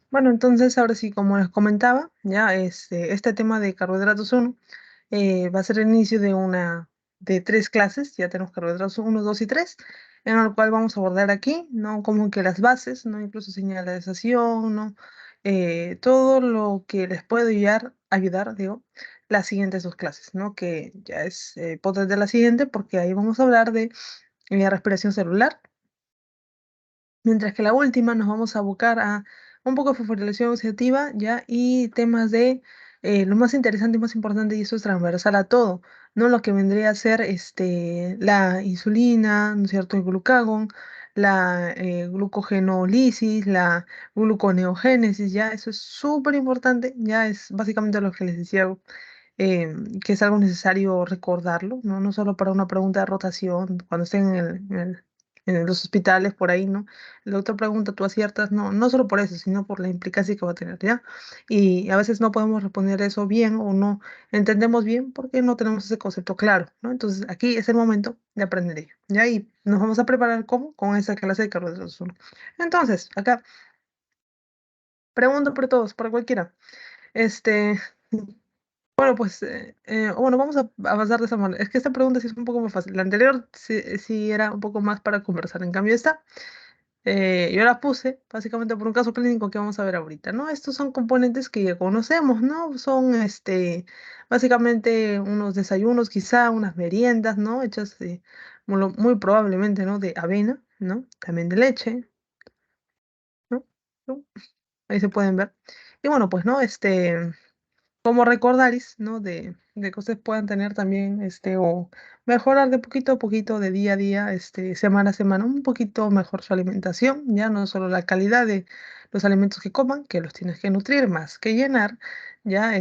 Bueno, entonces ahora sí, como les comentaba, ya este tema de carbohidratos 1 va a ser el inicio de tres clases, ya tenemos carbohidratos 1, 2 y 3, en el cual vamos a abordar aquí, ¿no? Como que las bases, ¿no? Incluso señalización, ¿no? Todo lo que les puede ayudar, digo, las siguientes dos clases, ¿no? Que ya es podcast de la siguiente, porque ahí vamos a hablar de respiración celular. Mientras que la última nos vamos a abocar a un poco de fosforilación oxidativa, ¿ya? Y temas de lo más interesante y más importante, y eso es transversal a todo, ¿no? Lo que vendría a ser la insulina, ¿no es cierto? El glucagón, la glucogenólisis, la gluconeogénesis, ¿ya? Eso es súper importante, ya es básicamente lo que les decía, que es algo necesario recordarlo, ¿no? No solo para una pregunta de rotación, cuando estén en los hospitales por ahí, ¿no? La otra pregunta tú aciertas, no, no solo por eso, sino por la implicancia que va a tener, ¿ya? Y a veces no podemos responder eso bien o no entendemos bien porque no tenemos ese concepto claro, ¿no? Entonces aquí es el momento de aprender ello, ¿ya? Y nos vamos a preparar ¿cómo? Con esa clase de carbohidratos 1. Entonces, acá, pregunto por todos, para cualquiera. Este, bueno, pues, bueno, vamos a avanzar de esa manera. Es que esta pregunta sí es un poco más fácil. La anterior sí era un poco más para conversar. En cambio, esta yo la puse básicamente por un caso clínico que vamos a ver ahorita, ¿no? Estos son componentes que ya conocemos, ¿no? Son básicamente unos desayunos, quizá unas meriendas, ¿no? Hechas muy probablemente, ¿no? De avena, ¿no? También de leche, ¿no? ¿No? Ahí se pueden ver. Y bueno, pues, ¿no? Como recordaris, ¿no? De que ustedes puedan tener también, o mejorar de poquito a poquito, de día a día, semana a semana, un poquito mejor su alimentación, ya no solo la calidad de los alimentos que coman, que los tienes que nutrir más que llenar, ya,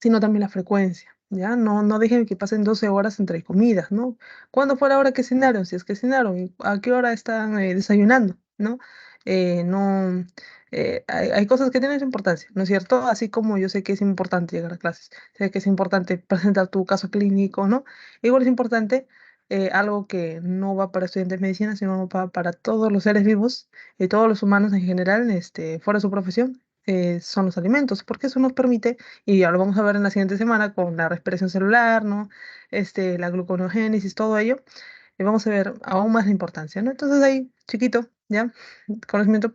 sino también la frecuencia, ¿ya? No dejen que pasen 12 horas entre comidas, ¿no? ¿Cuándo fue la hora que cenaron? Si es que cenaron, ¿y a qué hora están desayunando? ¿No? No, hay cosas que tienen su importancia, ¿no es cierto? Así como yo sé que es importante llegar a clases, sé que es importante presentar tu caso clínico, ¿no? Igual es importante algo que no va para estudiantes de medicina, sino va para todos los seres vivos y todos los humanos en general, fuera de su profesión, son los alimentos, porque eso nos permite y ya lo vamos a ver en la siguiente semana con la respiración celular, ¿no? La gluconeogénesis, todo ello. Y vamos a ver aún más la importancia, ¿no? Entonces ahí, chiquito, ¿ya? Conocimiento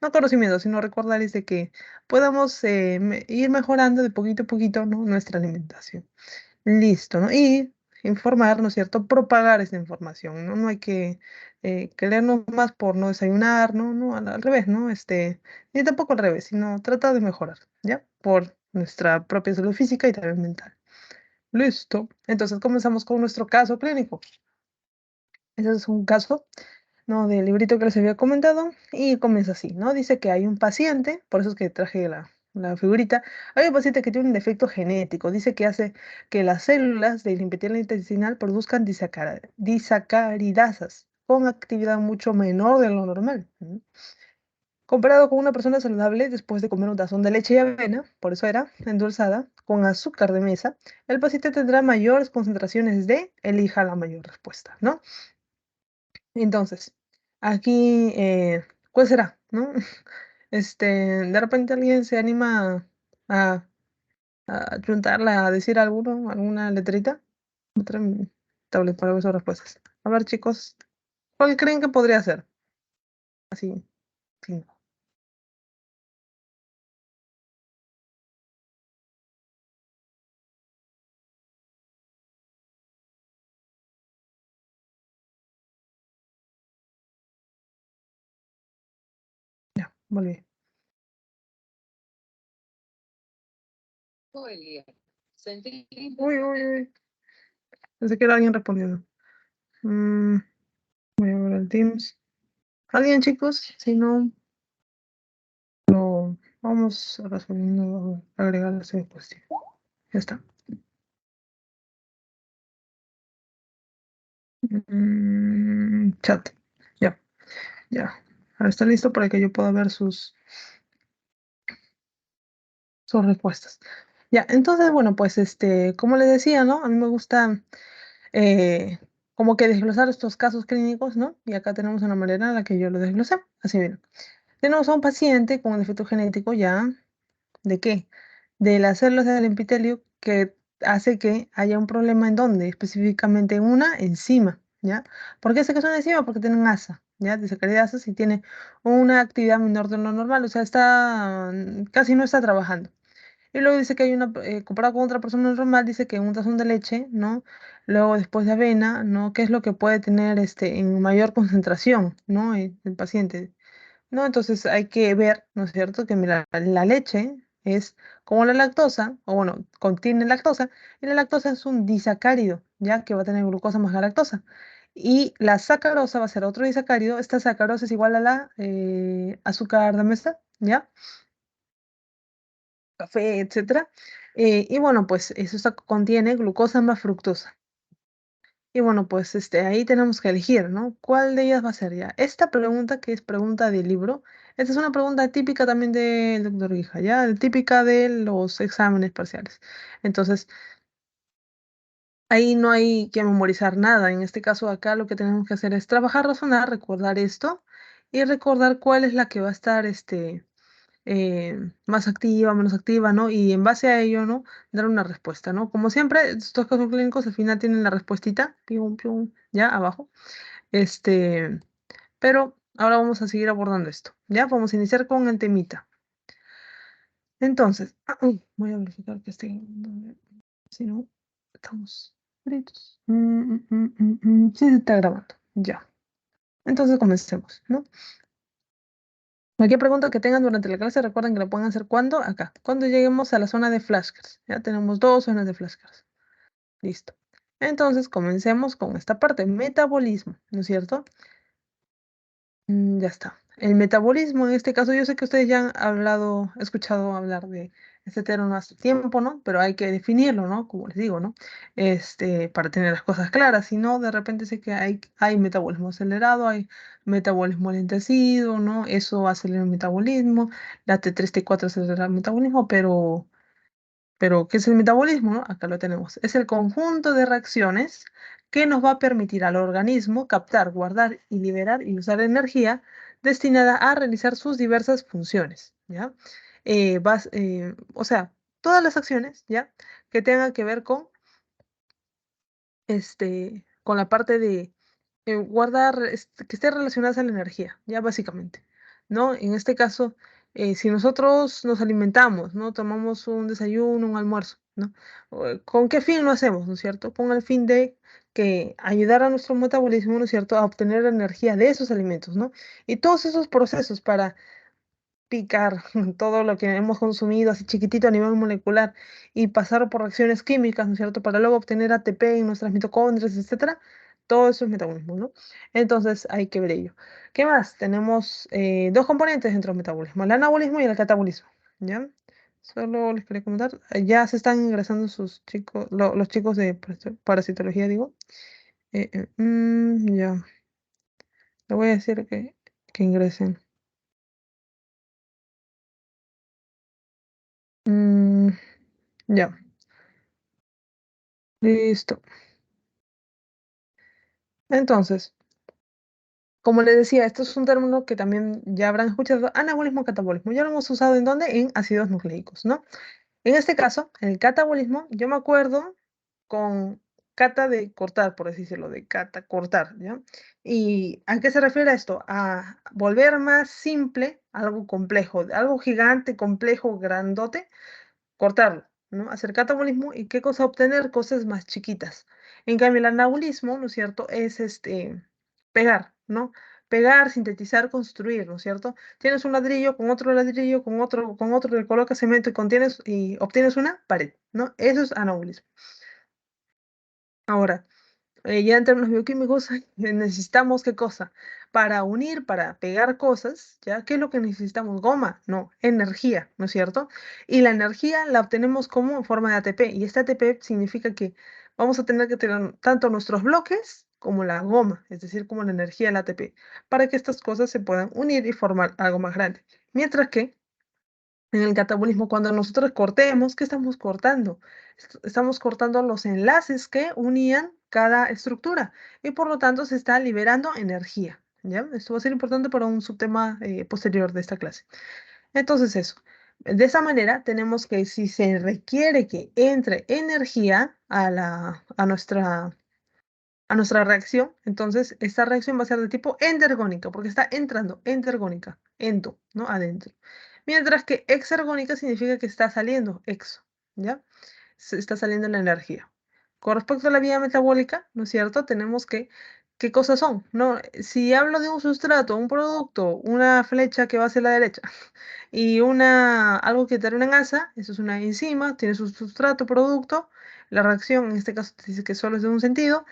no conocimiento, sino recordarles de que podamos ir mejorando de poquito a poquito, ¿no? Nuestra alimentación. Listo, ¿no? Y informar, ¿no es cierto? Propagar esta información, ¿no? No hay que leernos más por no desayunar, ¿no? No, al revés, ¿no? Ni tampoco al revés, sino tratar de mejorar, ¿ya? Por nuestra propia salud física y también mental. Listo. Entonces comenzamos con nuestro caso clínico. Ese es un caso, ¿no? Del librito que les había comentado y comienza así, ¿no? Dice que hay un paciente, por eso es que traje la figurita, hay un paciente que tiene un defecto genético, dice que hace que las células del epitelio intestinal produzcan disacaridasas con actividad mucho menor de lo normal. ¿Mm? Comparado con una persona saludable después de comer un tazón de leche y avena, por eso era endulzada, con azúcar de mesa, el paciente tendrá mayores concentraciones de elija la mayor respuesta, ¿no? Entonces, aquí, ¿cuál será? ¿No? De repente alguien se anima a, a juntarla, a decir alguna letrita. Otra tablet para ver sus respuestas. A ver, chicos, ¿cuál creen que podría ser? Así, sí, ya, volví. Uy, uy, uy. Pensé que era alguien respondiendo. Mm, voy a ver el Teams. ¿Alguien, chicos? Si no, lo vamos a resolviendo, agregar esa cuestión. Ya está. Chat. Ya, ya. Ahora está listo para que yo pueda ver sus respuestas. Ya, entonces, bueno, pues como les decía, ¿no? A mí me gusta eh, como que desglosar estos casos clínicos, ¿no? Y acá tenemos una manera en la que yo lo desglosé. Así bien. Tenemos a un paciente con un defecto genético ya, ¿de qué? De las células del epitelio que hace que haya un problema en dónde, específicamente en una enzima, ¿ya? ¿Por qué sé que es una enzima? Porque tiene un ASA, ¿ya? Desacaridasas y tiene una actividad menor de lo normal, o sea, casi no está trabajando. Y luego dice que hay comparado con otra persona normal, dice que un tazón de leche, ¿no? Luego después de avena, ¿no? ¿Qué es lo que puede tener en mayor concentración, ¿no? El paciente. ¿No? Entonces hay que ver, ¿no es cierto?, que mira, la leche es como la lactosa, o bueno, contiene lactosa, y la lactosa es un disacárido, ya que va a tener glucosa más galactosa. Y la sacarosa va a ser otro disacárido, esta sacarosa es igual a la azúcar de mesa, ¿ya? Café, etcétera. Y bueno, pues contiene glucosa más fructosa. Y bueno, pues ahí tenemos que elegir, ¿no? ¿Cuál de ellas va a ser ya? Esta pregunta, que es pregunta de libro, esta es una pregunta típica también del doctor Guija, ¿ya? Típica de los exámenes parciales. Entonces, ahí no hay que memorizar nada. En este caso acá lo que tenemos que hacer es trabajar, razonar, recordar esto y recordar cuál es la que va a estar, más activa, menos activa, ¿no? Y en base a ello, ¿no? Dar una respuesta, ¿no? Como siempre, estos casos clínicos al final tienen la respuestita, pium, pium, ya abajo. Este, pero ahora vamos a seguir abordando esto, ¿ya? Vamos a iniciar con el temita. Entonces, voy a verificar que esté, si no, estamos fritos. Sí, se está grabando, ya. Entonces comencemos, ¿no? Cualquier pregunta que tengan durante la clase, recuerden que la pueden hacer cuando, acá, cuando lleguemos a la zona de flashcards. Ya tenemos dos zonas de flashcards. Listo. Entonces, comencemos con esta parte, metabolismo, ¿no es cierto? Ya está. El metabolismo, en este caso, yo sé que ustedes ya han escuchado hablar de este término hace tiempo, ¿no? Pero hay que definirlo, ¿no? Como les digo, ¿no? Para tener las cosas claras. Si no, de repente sé que hay metabolismo acelerado, hay metabolismo lentecido, ¿no? Eso acelera el metabolismo, la T3 T4 acelera el metabolismo, pero, ¿qué es el metabolismo, no? Acá lo tenemos. Es el conjunto de reacciones que nos va a permitir al organismo captar, guardar y liberar y usar energía destinada a realizar sus diversas funciones, ¿ya? O sea, todas las acciones, ¿ya? Que tengan que ver con la parte de guardar, que esté relacionadas a la energía, ya básicamente, ¿no? En este caso, si nosotros nos alimentamos, ¿no? Tomamos un desayuno, un almuerzo, ¿no? ¿Con qué fin lo hacemos, no es cierto? Con el fin de que ayudar a nuestro metabolismo, ¿no es cierto?, a obtener energía de esos alimentos, ¿no? Y todos esos procesos para picar todo lo que hemos consumido así chiquitito a nivel molecular y pasar por reacciones químicas, ¿no es cierto?, para luego obtener ATP en nuestras mitocondrias, etcétera. Todo eso es metabolismo, ¿no? Entonces hay que ver ello. ¿Qué más? Tenemos dos componentes dentro del metabolismo, el anabolismo y el catabolismo, ¿ya? Solo les quería comentar, ya se están ingresando sus chicos, los chicos de parasitología, digo. Ya, le voy a decir que ingresen. Ya, listo. Entonces, como les decía, esto es un término que también ya habrán escuchado, anabolismo, catabolismo. Ya lo hemos usado ¿en dónde? En ácidos nucleicos, ¿no? En este caso, el catabolismo, yo me acuerdo con cata de cortar, por así decirlo, de cata, cortar, ¿ya? ¿Y a qué se refiere esto? A volver más simple algo complejo, algo gigante, complejo, grandote, cortarlo, ¿no? Hacer catabolismo y qué cosa obtener, cosas más chiquitas. En cambio, el anabolismo, ¿no es cierto? Es pegar, ¿no? Pegar, sintetizar, construir, ¿no es cierto? Tienes un ladrillo, con otro, le colocas cemento y obtienes una pared, ¿no? Eso es anabolismo. Ahora, ya en términos bioquímicos, necesitamos qué cosa. Para unir, para pegar cosas, ¿ya? ¿Qué es lo que necesitamos? Goma, no, energía, ¿no es cierto? Y la energía la obtenemos como en forma de ATP. Y este ATP significa que vamos a tener que tener tanto nuestros bloques como la goma, es decir, como la energía del ATP, para que estas cosas se puedan unir y formar algo más grande. Mientras que en el catabolismo, cuando nosotros cortemos, ¿qué estamos cortando? Estamos cortando los enlaces que unían cada estructura y por lo tanto se está liberando energía. ¿ya? Esto va a ser importante para un subtema posterior de esta clase. Entonces eso, de esa manera tenemos que si se requiere que entre energía a nuestra reacción, entonces esta reacción va a ser de tipo endergónica, porque está entrando, endergónica, endo, ¿no? Adentro. Mientras que exergónica significa que está saliendo, exo, ¿ya? Se está saliendo la energía. Con respecto a la vía metabólica, ¿no es cierto? Tenemos que, ¿qué cosas son? ¿No? Si hablo de un sustrato, un producto, una flecha que va hacia la derecha y algo que termina en asa, eso es una enzima, tiene su sustrato, producto, la reacción, en este caso dice que solo es de un sentido,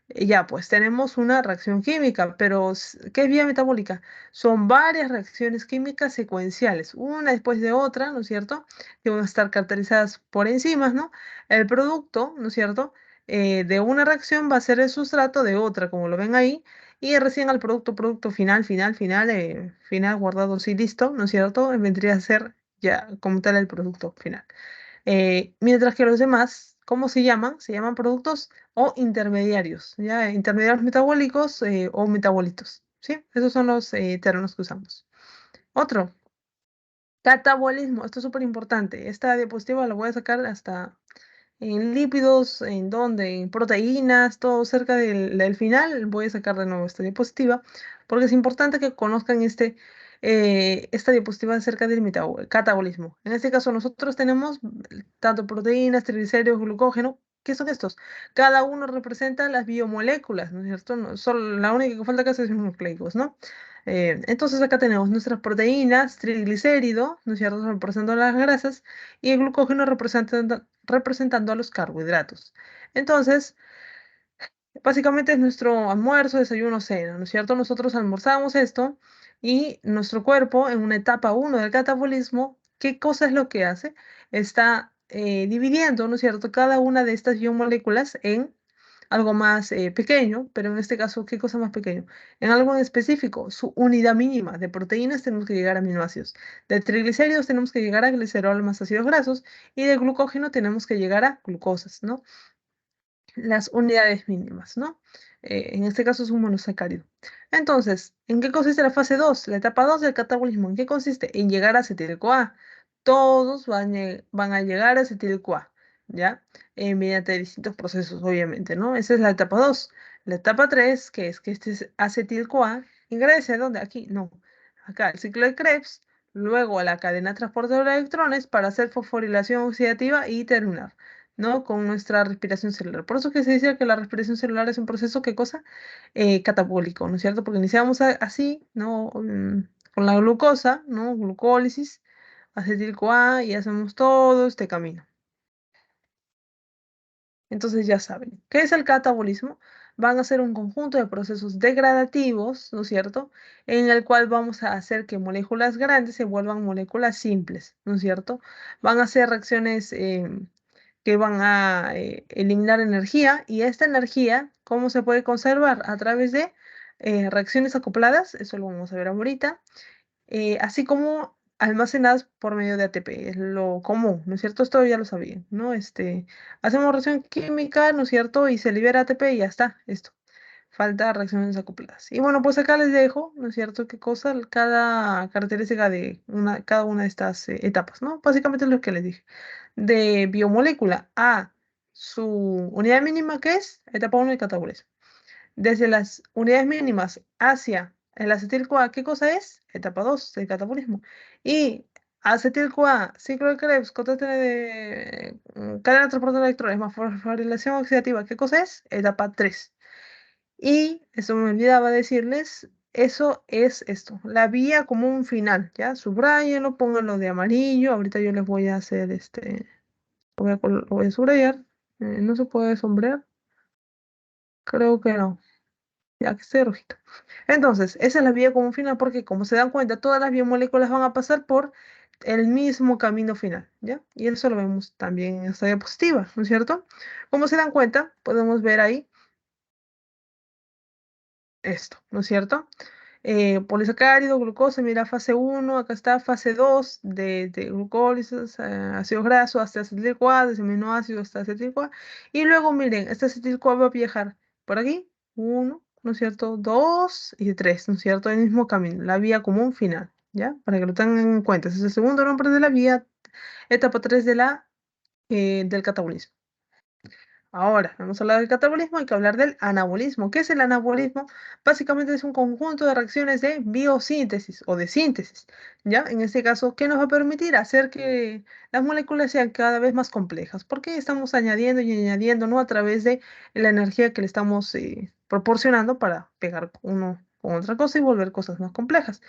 ya, pues tenemos una reacción química, pero ¿qué es vía metabólica? Son varias reacciones químicas secuenciales, una después de otra, ¿no es cierto? Que van a estar caracterizadas por enzimas, ¿no? El producto, ¿no es cierto? De una reacción va a ser el sustrato de otra, como lo ven ahí, y recién al producto final, final guardado así listo, ¿no es cierto? Vendría a ser ya como tal el producto final. Mientras que los demás, ¿cómo se llaman? Se llaman productos o intermediarios, ¿ya? Intermediarios metabólicos o metabolitos, ¿sí? Esos son los términos que usamos. Otro, catabolismo. Esto es súper importante. Esta diapositiva la voy a sacar hasta en lípidos, en donde, en proteínas, todo cerca del final. Voy a sacar de nuevo esta diapositiva porque es importante que conozcan esta diapositiva acerca del catabolismo. En este caso, nosotros tenemos tanto proteínas, triglicéridos, glucógeno. ¿Qué son estos? Cada uno representa las biomoléculas, ¿no es cierto? Solo la única que falta acá es los nucleicos, ¿no? Entonces acá tenemos nuestras proteínas, triglicérido, ¿no es cierto? Representando las grasas y el glucógeno representando a los carbohidratos. Entonces, básicamente es nuestro almuerzo, desayuno, cena, ¿no es cierto? Nosotros almorzamos esto y nuestro cuerpo en una etapa uno del catabolismo, ¿qué cosa es lo que hace? Está dividiendo, ¿no es cierto?, cada una de estas biomoléculas en algo más pequeño, pero en este caso, ¿qué cosa más pequeño? En algo en específico, su unidad mínima de proteínas tenemos que llegar a aminoácidos, de triglicéridos tenemos que llegar a glicerol más ácidos grasos y de glucógeno tenemos que llegar a glucosas, ¿no? Las unidades mínimas, ¿no? En este caso es un monosacárido. Entonces, ¿en qué consiste la fase 2? La etapa 2 del catabolismo, ¿en qué consiste? En llegar a acetil-CoA. Todos van a llegar a acetil-CoA, ¿ya? Mediante distintos procesos, obviamente, ¿no? Esa es la etapa 2. La etapa 3, que es que este es acetil-CoA, ingrese a dónde? Aquí, no. Acá, el ciclo de Krebs, luego a la cadena transportadora de electrones para hacer fosforilación oxidativa y terminar. ¿No? Con nuestra respiración celular. Por eso que se dice que la respiración celular es un proceso, ¿qué cosa? Catabólico, ¿no es cierto? Porque iniciamos así, ¿no? Con la glucosa, ¿no? Glucólisis, acetil-CoA y hacemos todo este camino. Entonces ya saben, ¿qué es el catabolismo? Van a ser un conjunto de procesos degradativos, ¿no es cierto? En el cual vamos a hacer que moléculas grandes se vuelvan moléculas simples, ¿no es cierto? Van a ser reacciones que van a eliminar energía y esta energía, ¿cómo se puede conservar? A través de reacciones acopladas, eso lo vamos a ver ahorita, así como almacenadas por medio de ATP, es lo común, ¿no es cierto? Esto ya lo sabían, ¿no? Hacemos reacción química, ¿no es cierto? Y se libera ATP y ya está, esto. Falta reacciones acopladas. Y bueno, pues acá les dejo, ¿no es cierto? ¿Qué cosa? Cada característica de cada una de estas etapas, ¿no? Básicamente es lo que les dije. De biomolécula a su unidad mínima, que es etapa 1 del catabolismo. Desde las unidades mínimas hacia el acetil-CoA, ¿qué cosa es? Etapa 2 del catabolismo. Y acetil-CoA, ciclo de Krebs, cadena de transporte de electrones, más fosforilación oxidativa, ¿qué cosa es? Etapa 3. Y eso me olvidaba decirles, eso es esto, la vía como un final, ¿ya? Subrayenlo, pónganlo de amarillo, ahorita yo les voy a hacer lo voy a subrayar, no se puede sombrear, creo que no. Ya que esté rojito. Entonces, esa es la vía como final porque como se dan cuenta, todas las biomoléculas van a pasar por el mismo camino final, ¿ya? Y eso lo vemos también en esta diapositiva, ¿no es cierto? Como se dan cuenta, podemos ver ahí esto, ¿no es cierto? Polisacárido, glucosa, mira, fase uno, acá está fase 2 de glucólisis, ácidos grasos hasta acetil-CoA, desde aminoácidos hasta acetil-CoA. Y luego, miren, este acetil-CoA va a viajar por aquí, uno, ¿no es cierto? 2 y 3, ¿no es cierto? El mismo camino, la vía común final, ¿ya? Para que lo tengan en cuenta. Ese es el segundo nombre de la vía, etapa 3 del catabolismo. Ahora, hemos hablado del catabolismo, hay que hablar del anabolismo. ¿Qué es el anabolismo? Básicamente es un conjunto de reacciones de biosíntesis o de síntesis, ¿ya? En este caso, ¿qué nos va a permitir? Hacer que las moléculas sean cada vez más complejas. ¿Por qué estamos añadiendo y añadiendo, ¿no? A través de la energía que le estamos proporcionando para pegar uno con otra cosa y volver cosas más complejas.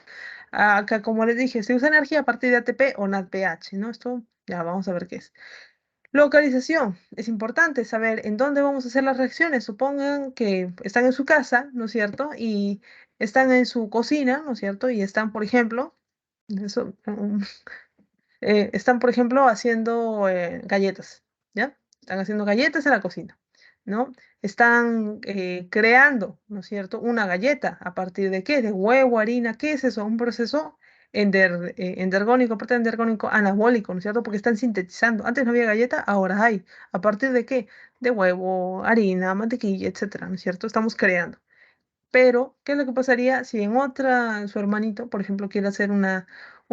Acá, como les dije, se usa energía a partir de ATP o NADPH, ¿no? Esto ya vamos a ver qué es. Localización. Es importante saber en dónde vamos a hacer las reacciones. Supongan que están en su casa, ¿no es cierto? Y están en su cocina, ¿no es cierto? Y están, por ejemplo, eso, están, por ejemplo, haciendo galletas, ¿ya? Están haciendo galletas en la cocina, ¿no? Están creando, ¿no es cierto? Una galleta. ¿A partir de qué? De huevo, harina. ¿Qué es eso? Un proceso endergónico, aparte de endergónico, anabólico, ¿no es cierto? Porque están sintetizando. Antes no había galleta, ahora hay. ¿A partir de qué? De huevo, harina, mantequilla, etcétera, ¿no es cierto? Estamos creando. Pero, ¿qué es lo que pasaría si en otra, su hermanito, por ejemplo, quiere hacer un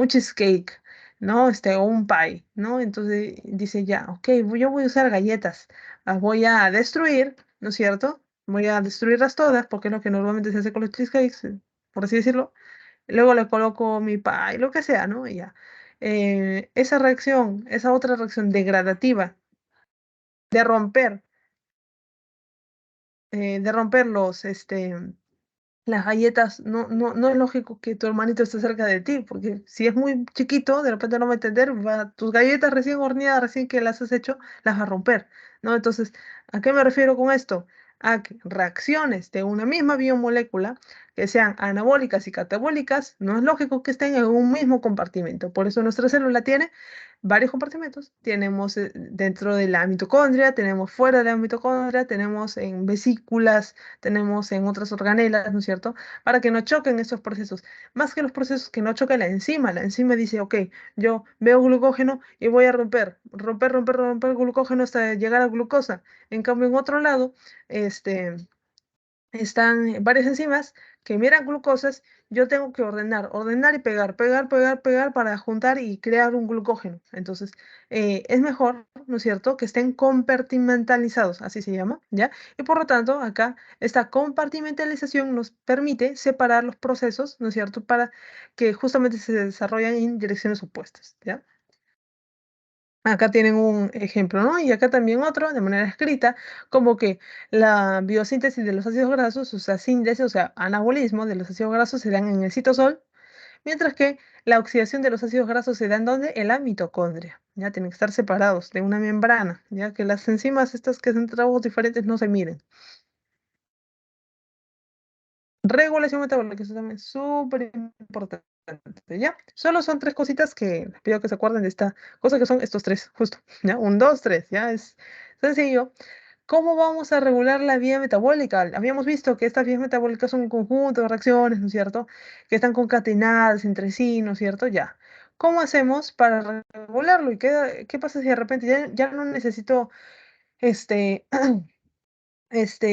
cheesecake, ¿no? O un pie, ¿no? Entonces dice, ya, ok, yo voy a usar galletas, las voy a destruir, ¿no es cierto? Voy a destruirlas todas, porque es lo que normalmente se hace con los cheesecakes, por así decirlo. Luego le coloco mi pie, lo que sea, ¿no? Y ya. Esa reacción, esa otra reacción degradativa de romper, de romper las galletas, no es lógico que tu hermanito esté cerca de ti, porque si es muy chiquito, de repente no va a entender, tus galletas recién horneadas, recién que las has hecho, las va a romper, ¿no? Entonces, ¿a qué me refiero con esto? A que reacciones de una misma biomolécula que sean anabólicas y catabólicas, no es lógico que estén en un mismo compartimento. Por eso nuestra célula tiene varios compartimentos. Tenemos dentro de la mitocondria, tenemos fuera de la mitocondria, tenemos en vesículas, tenemos en otras organelas, ¿no es cierto? Para que no choquen esos procesos. Más que los procesos que no choque la enzima dice, ok, yo veo glucógeno y voy a romper el glucógeno hasta llegar a glucosa. En cambio, en otro lado, este están varias enzimas que miran glucosas, yo tengo que ordenar y pegar para juntar y crear un glucógeno. Entonces, es mejor, ¿no es cierto?, que estén compartimentalizados, así se llama, ¿ya? Y por lo tanto, acá esta compartimentalización nos permite separar los procesos, ¿no es cierto?, para que justamente se desarrollen en direcciones opuestas, ¿ya? Acá tienen un ejemplo, ¿no? Y acá también otro, de manera escrita, como que la biosíntesis de los ácidos grasos, o sea, síntesis, o sea, anabolismo de los ácidos grasos se dan en el citosol, mientras que la oxidación de los ácidos grasos se da en donde? En la mitocondria. Ya tienen que estar separados de una membrana, ya que las enzimas estas que hacen trabajos diferentes no se miren. Regulación metabólica, eso también es súper importante, ¿ya? Solo son tres cositas que les pido que se acuerden de esta cosa que son estos tres, justo, ¿ya? Un, dos, tres, ¿ya? Es sencillo. ¿Cómo vamos a regular la vía metabólica? Habíamos visto que estas vías metabólicas son un conjunto de reacciones, ¿no es cierto? Que están concatenadas entre sí, ¿no es cierto? Ya. ¿Cómo hacemos para regularlo? ¿Y qué pasa si de repente ya no necesito este,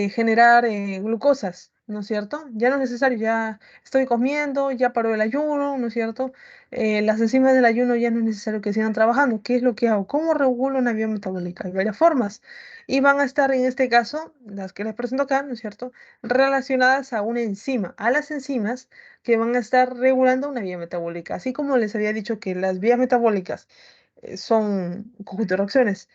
generar glucosas, ¿no es cierto? Ya no es necesario, ya estoy comiendo, ya paró el ayuno, ¿no es cierto? Las enzimas del ayuno ya no es necesario que sigan trabajando. ¿Qué es lo que hago? ¿Cómo regulo una vía metabólica? Hay varias formas. Y van a estar en este caso, las que les presento acá, ¿no es cierto? Relacionadas a una enzima, a las enzimas que van a estar regulando una vía metabólica. Así como les había dicho que las vías metabólicas son un conjunto de reacciones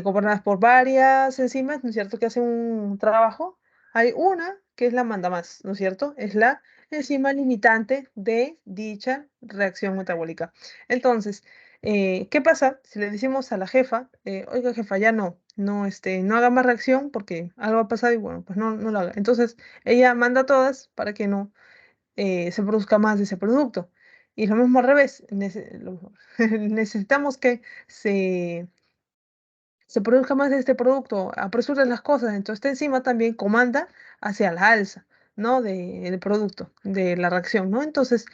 gobernadas por varias enzimas, ¿no es cierto?, que hacen un trabajo. Hay una que es la mandamás, ¿no es cierto? Es la enzima limitante de dicha reacción metabólica. Entonces, ¿qué pasa si le decimos a la jefa, oiga jefa, ya no haga más reacción porque algo ha pasado y bueno, pues no lo haga? Entonces, ella manda todas para que no se produzca más de ese producto. Y lo mismo al revés, necesitamos que se produzca más de este producto, apresura las cosas, entonces esta enzima también comanda hacia la alza, ¿no? Del producto, de la reacción, ¿no? Entonces,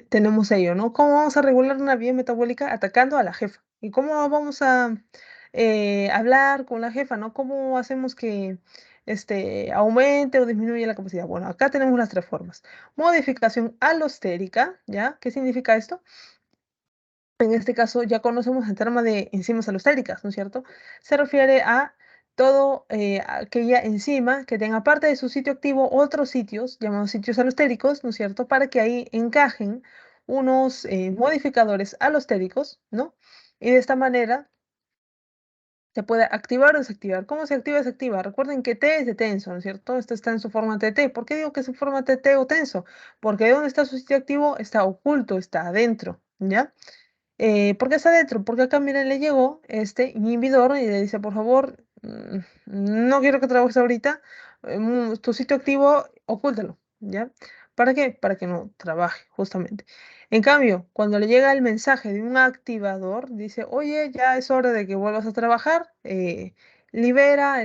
tenemos ello, ¿no? ¿Cómo vamos a regular una vía metabólica atacando a la jefa? ¿Y cómo vamos a hablar con la jefa, ¿no? ¿Cómo hacemos que aumente o disminuye la capacidad. Bueno, acá tenemos las tres formas. Modificación alostérica, ¿ya? ¿Qué significa esto? En este caso ya conocemos el término de enzimas alostéricas, ¿no es cierto? Se refiere a todo aquella enzima que tenga parte de su sitio activo otros sitios, llamados sitios alostéricos, ¿no es cierto? Para que ahí encajen unos modificadores alostéricos, ¿no? Y de esta manera se puede activar o desactivar. ¿Cómo se activa o desactiva? Recuerden que T es de tenso, ¿no es cierto? Esto está en su forma TT. ¿Por qué digo que es en forma TT o tenso? Porque donde está su sitio activo está oculto, está adentro, ¿ya? ¿Por qué está adentro? Porque acá, miren, le llegó este inhibidor y le dice, por favor, no quiero que trabajes ahorita, tu sitio activo, ocúltalo, ¿ya? ¿Para qué? Para que no trabaje, justamente. En cambio, cuando le llega el mensaje de un activador, dice, oye, ya es hora de que vuelvas a trabajar, libera,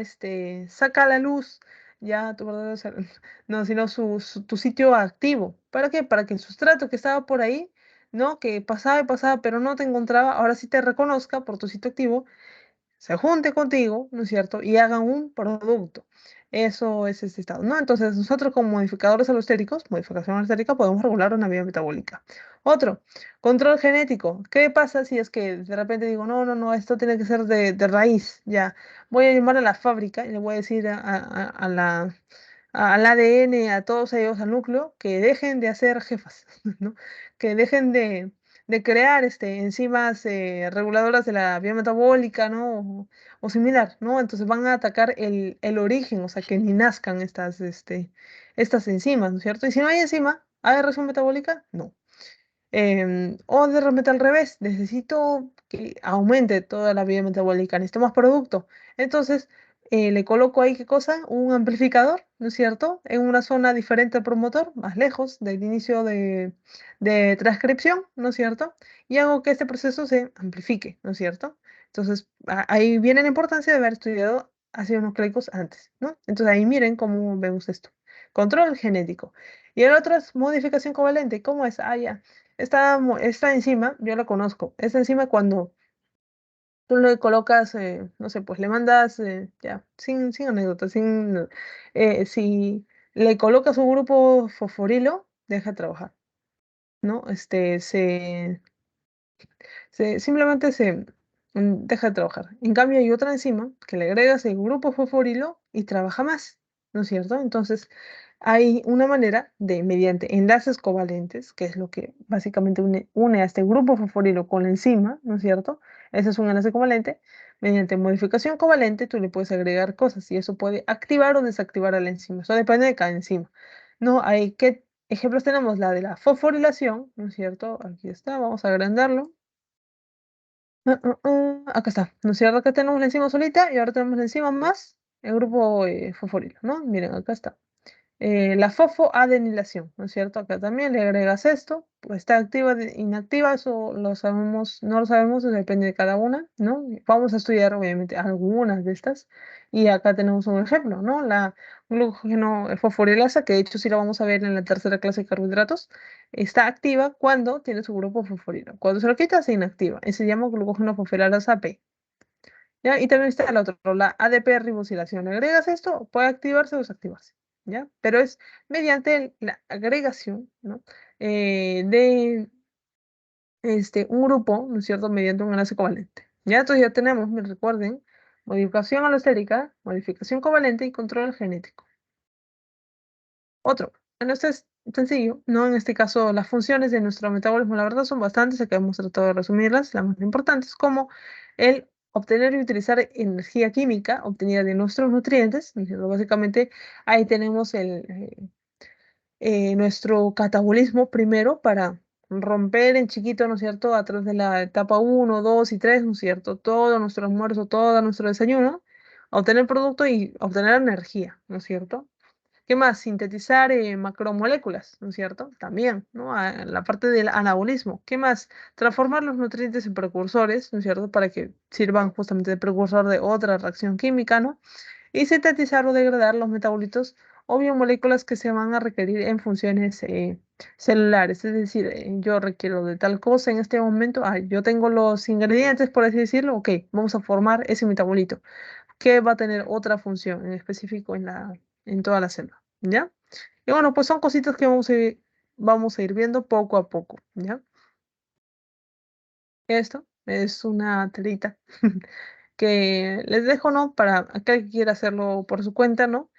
saca a la luz, ya tu verdadero no, sino tu sitio activo. ¿Para qué? Para que el sustrato que estaba por ahí, ¿no? Que pasaba y pasaba, pero no te encontraba, ahora sí te reconozca por tu sitio activo, se junte contigo, ¿no es cierto? Y hagan un producto. Eso es este estado, ¿no? Entonces, nosotros con modificadores alostéricos, modificación alostérica, podemos regular una vía metabólica. Otro, control genético. ¿Qué pasa si es que de repente digo, no, no, no, esto tiene que ser de raíz, ya? Voy a llamar a la fábrica y le voy a decir al ADN, a todos ellos, al núcleo, que dejen de hacer jefas, ¿no? Que dejen de crear enzimas reguladoras de la vía metabólica, ¿no? O similar, ¿no? Entonces van a atacar el origen, o sea, que ni nazcan estas enzimas, ¿no es cierto? Y si no hay enzima, ¿hay reacción metabólica? No. O de repente al revés, necesito que aumente toda la vía metabólica, necesito más producto. Entonces, le coloco ahí, ¿qué cosa? Un amplificador, ¿no es cierto? En una zona diferente al promotor, más lejos del inicio de transcripción, ¿no es cierto? Y hago que este proceso se amplifique, ¿no es cierto? Entonces, ahí viene la importancia de haber estudiado ácidos nucleicos antes, ¿no? Entonces, ahí miren cómo vemos esto. Control genético. Y el otro es modificación covalente. ¿Cómo es? Ah, ya. Esta enzima, yo la conozco. Esta enzima cuando tú le colocas, no sé, pues le mandas, ya, sin anécdota, si le colocas un grupo fosforilo, deja de trabajar, ¿no? Simplemente deja de trabajar. En cambio, hay otra enzima que le agregas el grupo fosforilo y trabaja más, ¿no es cierto? Entonces, hay una manera de, mediante enlaces covalentes, que es lo que básicamente une a este grupo fosforilo con la enzima, ¿no es cierto? Ese es un enlace covalente. Mediante modificación covalente, tú le puedes agregar cosas y eso puede activar o desactivar a la enzima. Eso depende de cada enzima. ¿No? ¿Qué ejemplos tenemos? La de la fosforilación, ¿no es cierto? Aquí está, vamos a agrandarlo. Acá está, ¿no es cierto? Acá tenemos la enzima solita y ahora tenemos la enzima más el grupo fosforilo, ¿no? Miren, acá está. La fosfoadenilación, ¿no es cierto? Acá también le agregas esto, pues está activa, inactiva, eso lo sabemos, no lo sabemos, eso depende de cada una, ¿no? Vamos a estudiar obviamente algunas de estas y acá tenemos un ejemplo, ¿no? La glucógeno fosforilasa, que de hecho sí la vamos a ver en la tercera clase de carbohidratos, está activa cuando tiene su grupo fosforilo. Cuando se lo quita, se inactiva. Y se llama glucógeno fosforilasa P. ¿Ya? Y también está el otro, la ADP ribosilación. Le agregas esto, puede activarse o desactivarse, ¿ya? Pero es mediante la agregación, ¿no? De un grupo, ¿no es cierto?, mediante un enlace covalente. Ya, entonces ya tenemos, me recuerden, modificación alostérica, modificación covalente y control genético. Otro, bueno, este es sencillo, ¿no? En este caso, las funciones de nuestro metabolismo, la verdad, son bastantes, acá hemos tratado de resumirlas, las más importantes, como el obtener y utilizar energía química obtenida de nuestros nutrientes, ¿no es cierto? Básicamente, ahí tenemos nuestro catabolismo primero para romper en chiquito, ¿no es cierto?, a través de la etapa uno 2 y 3, ¿no es cierto?, todo nuestro almuerzo, todo nuestro desayuno, obtener producto y obtener energía, ¿no es cierto? ¿Qué más? Sintetizar macromoléculas, ¿no es cierto? También, ¿no? La parte del anabolismo. ¿Qué más? Transformar los nutrientes en precursores, ¿no es cierto? Para que sirvan justamente de precursor de otra reacción química, ¿no? Y sintetizar o degradar los metabolitos o biomoléculas que se van a requerir en funciones celulares. Es decir, yo requiero de tal cosa en este momento, yo tengo los ingredientes, por así decirlo, ok, vamos a formar ese metabolito. que va a tener otra función en específico en toda la célula, ¿ya? Y bueno, pues son cositas que vamos a ir viendo poco a poco, ¿ya? Esto es una telita que les dejo, ¿no? Para aquel que quiera hacerlo por su cuenta, ¿no?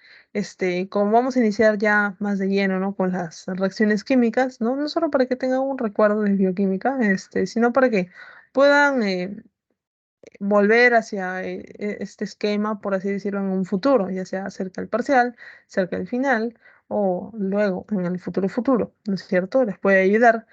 Como vamos a iniciar ya más de lleno, ¿no? Con las reacciones químicas, ¿no? No solo para que tengan un recuerdo de bioquímica, sino para que puedan volver hacia este esquema, por así decirlo, en un futuro, ya sea cerca del parcial, cerca del final o luego en el futuro futuro, ¿no es cierto? Les puede ayudar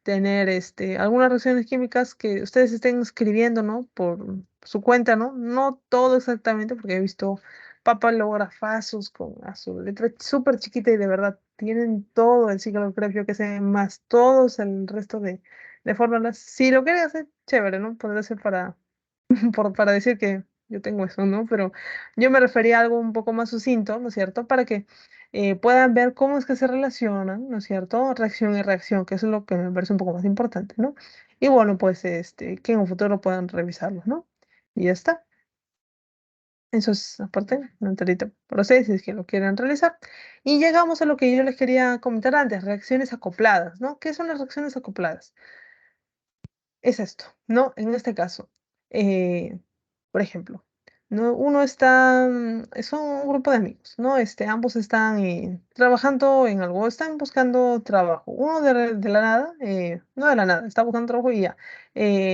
tener algunas reacciones químicas que ustedes estén escribiendo, ¿no? Por su cuenta, ¿no? No todo exactamente, porque he visto papilografazos con a su letra súper chiquita y de verdad tienen todo el ciclo creo que sé, más todos el resto de fórmulas. Si lo quieren hacer, chévere, ¿no? Podría ser para decir que yo tengo eso, ¿no? Pero yo me refería a algo un poco más sucinto, ¿no es cierto? Para que puedan ver cómo es que se relacionan, ¿no es cierto? Reacción y reacción, que eso es lo que me parece un poco más importante, ¿no? Y bueno, pues que en un futuro puedan revisarlo, ¿no? Y ya está. Eso es aparte, una enterita por ustedes si es que lo quieren realizar. Y llegamos a lo que yo les quería comentar antes, reacciones acopladas, ¿no? ¿Qué son las reacciones acopladas? Es esto, ¿no? En este caso, eh, por ejemplo, ¿no? Uno está, son un grupo de amigos, ¿no? Ambos están trabajando en algo, están buscando trabajo. Uno de la nada, no de la nada, está buscando trabajo y ya,